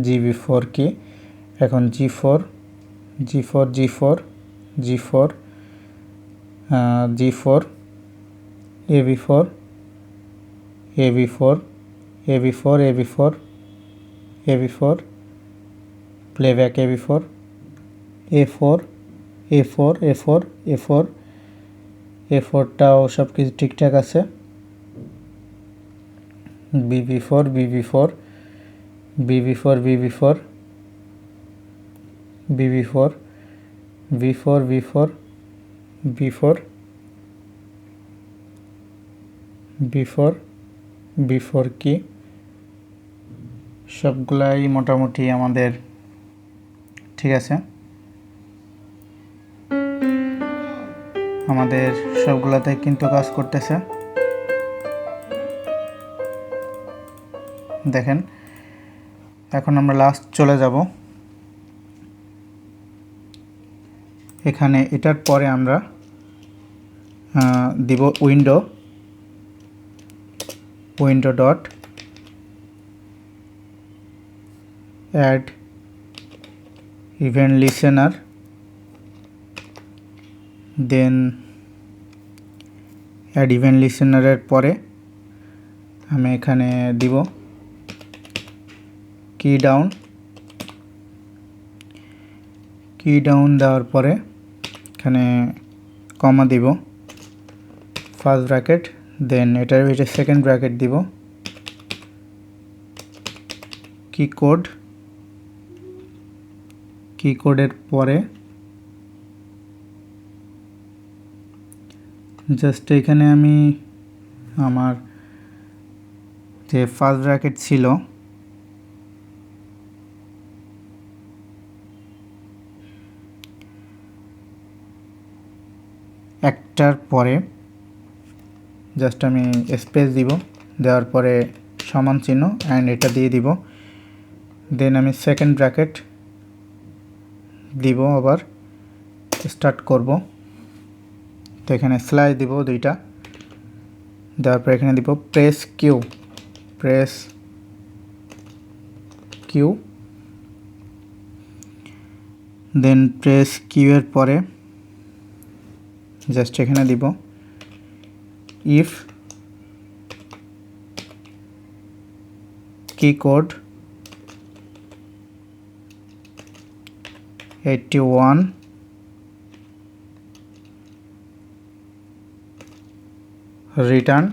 GB4 কি এখন G4 AB4 প্লেব্যাক AB4 A4টাও সব কিছু ঠিকঠাক আছে। BB4 B4 কি সবগুলাই মোটামুটি আমাদের ঠিক আছে। আমাদের সবগুলোতে কিন্তু কাজ করতেছে। দেখেন, এখন আমরা লাস্ট চলে যাব। এখানে এটার পরে আমরা দিব window dot add event listener, then add event লিসেনারের পরে আমি এখানে দিব কি ডাউন দেওয়ার পরে এখানে কমা দিব, ফার্স্ট ব্র্যাকেট, দেন এটার ভিতরে সেকেন্ড ব্র্যাকেট দিব, কি কোডের পরে জাস্ট এখানে আমি আমার যে ফার্স্ট ব্র্যাকেট ছিল একটার পরে জাস্ট আমি স্পেস দিব, দেওয়ার পরে সমান চিহ্ন অ্যান্ড এটা দিয়ে দিব, দেন আমি সেকেন্ড ব্র্যাকেট দিব, আবার স্টার্ট করব। তো এখানে স্ল্যাশ দিব দুইটা, দেওয়ার পরে এখানে দিব press Q, then press Q এর পরে জাস্ট এখানে দিব ইফ কি কোড 81 রিটার্ন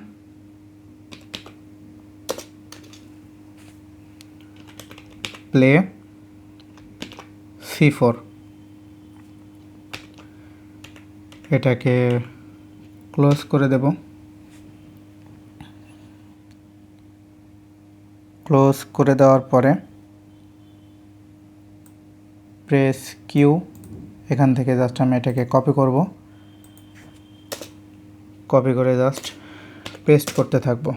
প্লে C4। এটাকে ক্লোজ করে দেব। ক্লোজ করে দেওয়ার পরে প্রেস কিউ, এখান থেকে জাস্ট আমি এটাকে কপি করব, কপি করে জাস্ট পেস্ট করতে থাকবো।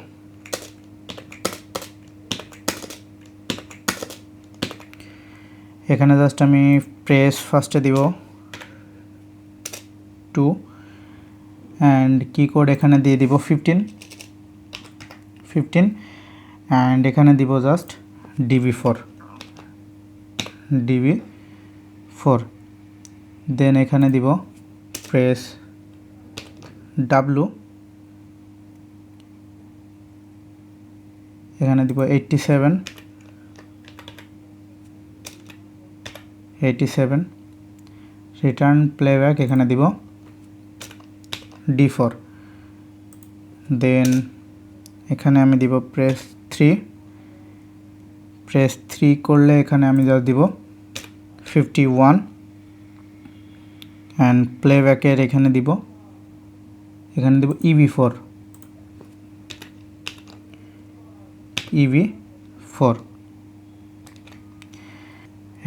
এখানে জাস্ট আমি প্রেস ফার্স্টে দিব 2 অ্যান্ড কি কোড এখানে দিয়ে দিব 15 অ্যান্ড এখানে দিব জাস্ট DB4, দেন এখানে দিব প্রেস W, এখানে দিব 87 রিটার্ন প্লেব্যাক, এখানে দিব D4, দেন এখানে আমি দিব প্রেস 3 করলে এখানে আমি যা দিব 51 অ্যান্ড প্লেব্যাকের এখানে দিব EB4,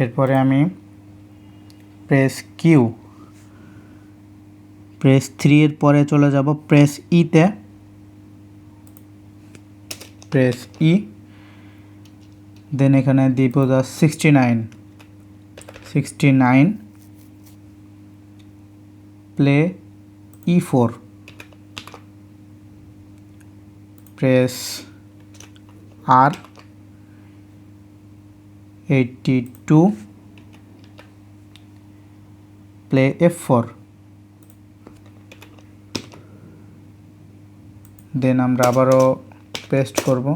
এরপরে আমি প্রেস 3 এর পরে চলে যাব প্রেস ইতে, প্রেস ই, দেন এখানে দিব 69 play E4, press R 82 play F4, দেন আমরা আবারও পেস্ট করব।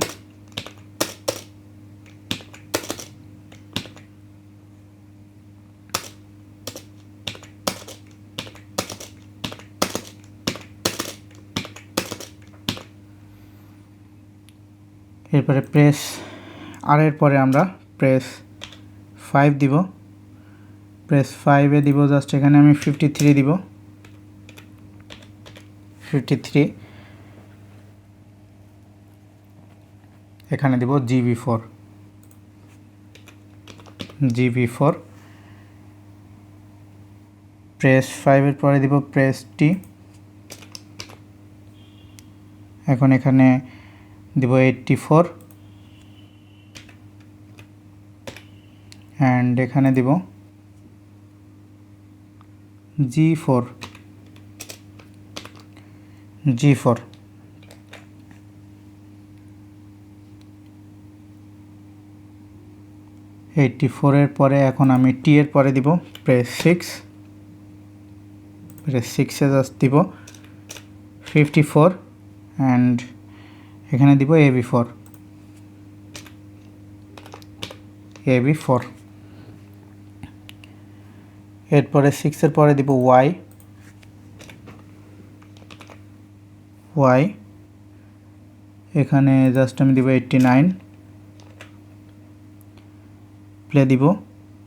এরপরে প্রেস আর এর পরে আমরা প্রেস 5 দিব, প্রেস 5-এ দিব জাস্ট এখানে আমি 53 দিব, 53 এখানে দিব GB4, প্রেস 5-এর পরে দিব প্রেস T, এখন এখানে দিব 84 অ্যান্ড এখানে দিব G4 84 এর পরে এখন আমি টি এর পরে দিব প্রেস 6 এ জাস্ট দিব 54 অ্যান্ড এখানে দিব AB4 এরপরে 6 এর পরে দিব Y এখানে জাস্ট আমি দিব 89 প্লে দিব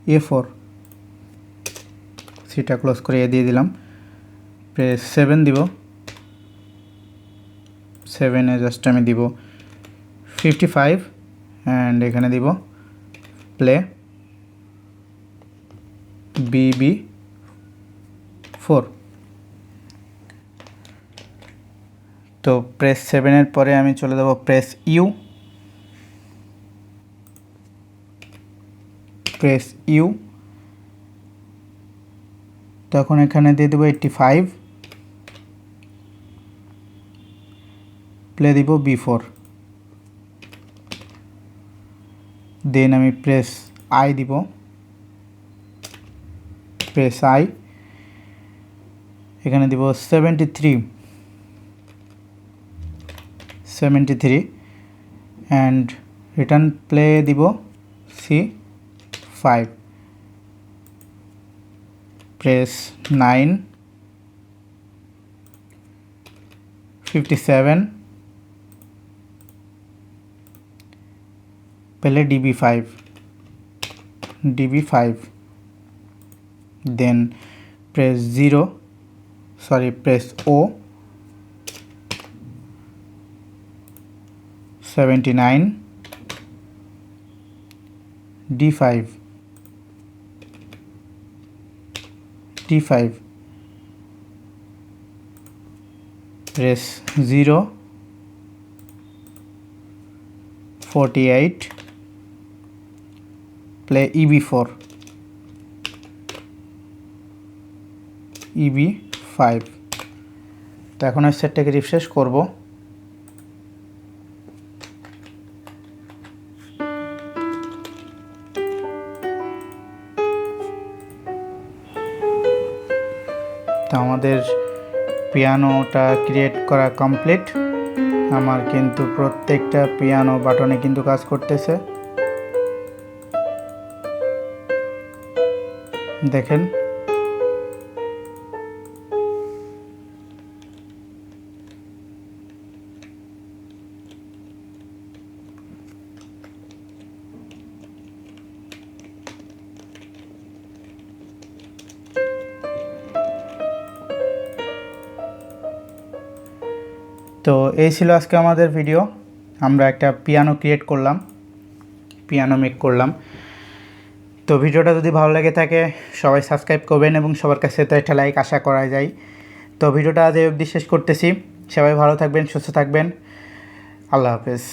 A4 সিটা ক্লোজ করে এ দিয়ে দিলাম প্রেস 7 দিব 7 এ জাস্ট আমি দিব 55 অ্যান্ড এখানে দিব প্লে BB4 তো প্রেস 7 এর পরে আমি চলে যাব প্রেস ইউ তখন এখানে দিয়ে দেব 85 প্লে দিব B4 দেন আমি প্রেস I দিব প্রেস I এখানে দিব 73 অ্যান্ড রিটার্ন প্লে দিব C5 press 9 57 play DB5 then press O 79 D5 press 48 play EB4 তো এখন এই সেটটাকে রিফ্রেশ করব তো আমাদের পিয়ানোটা ক্রিয়েট করা কমপ্লিট আমার কিন্তু প্রত্যেকটা পিয়ানো বাটনে কিন্তু কাজ করতেছে দেখেন তো এই ছিল আজকে আমাদের ভিডিও আমরা একটা পিয়ানো ক্রিয়েট করলাম পিয়ানো মেক করলাম তো ভিডিওটা যদি ভালো লাগে থাকে সবাই সাবস্ক্রাইব করবেন এবং সবার কাছে তো একটা লাইক আশা করা যায় তো ভিডিওটা আজ এই অবধি শেষ করতেছি সবাই ভালো থাকবেন সুস্থ থাকবেন আল্লাহ হাফেজ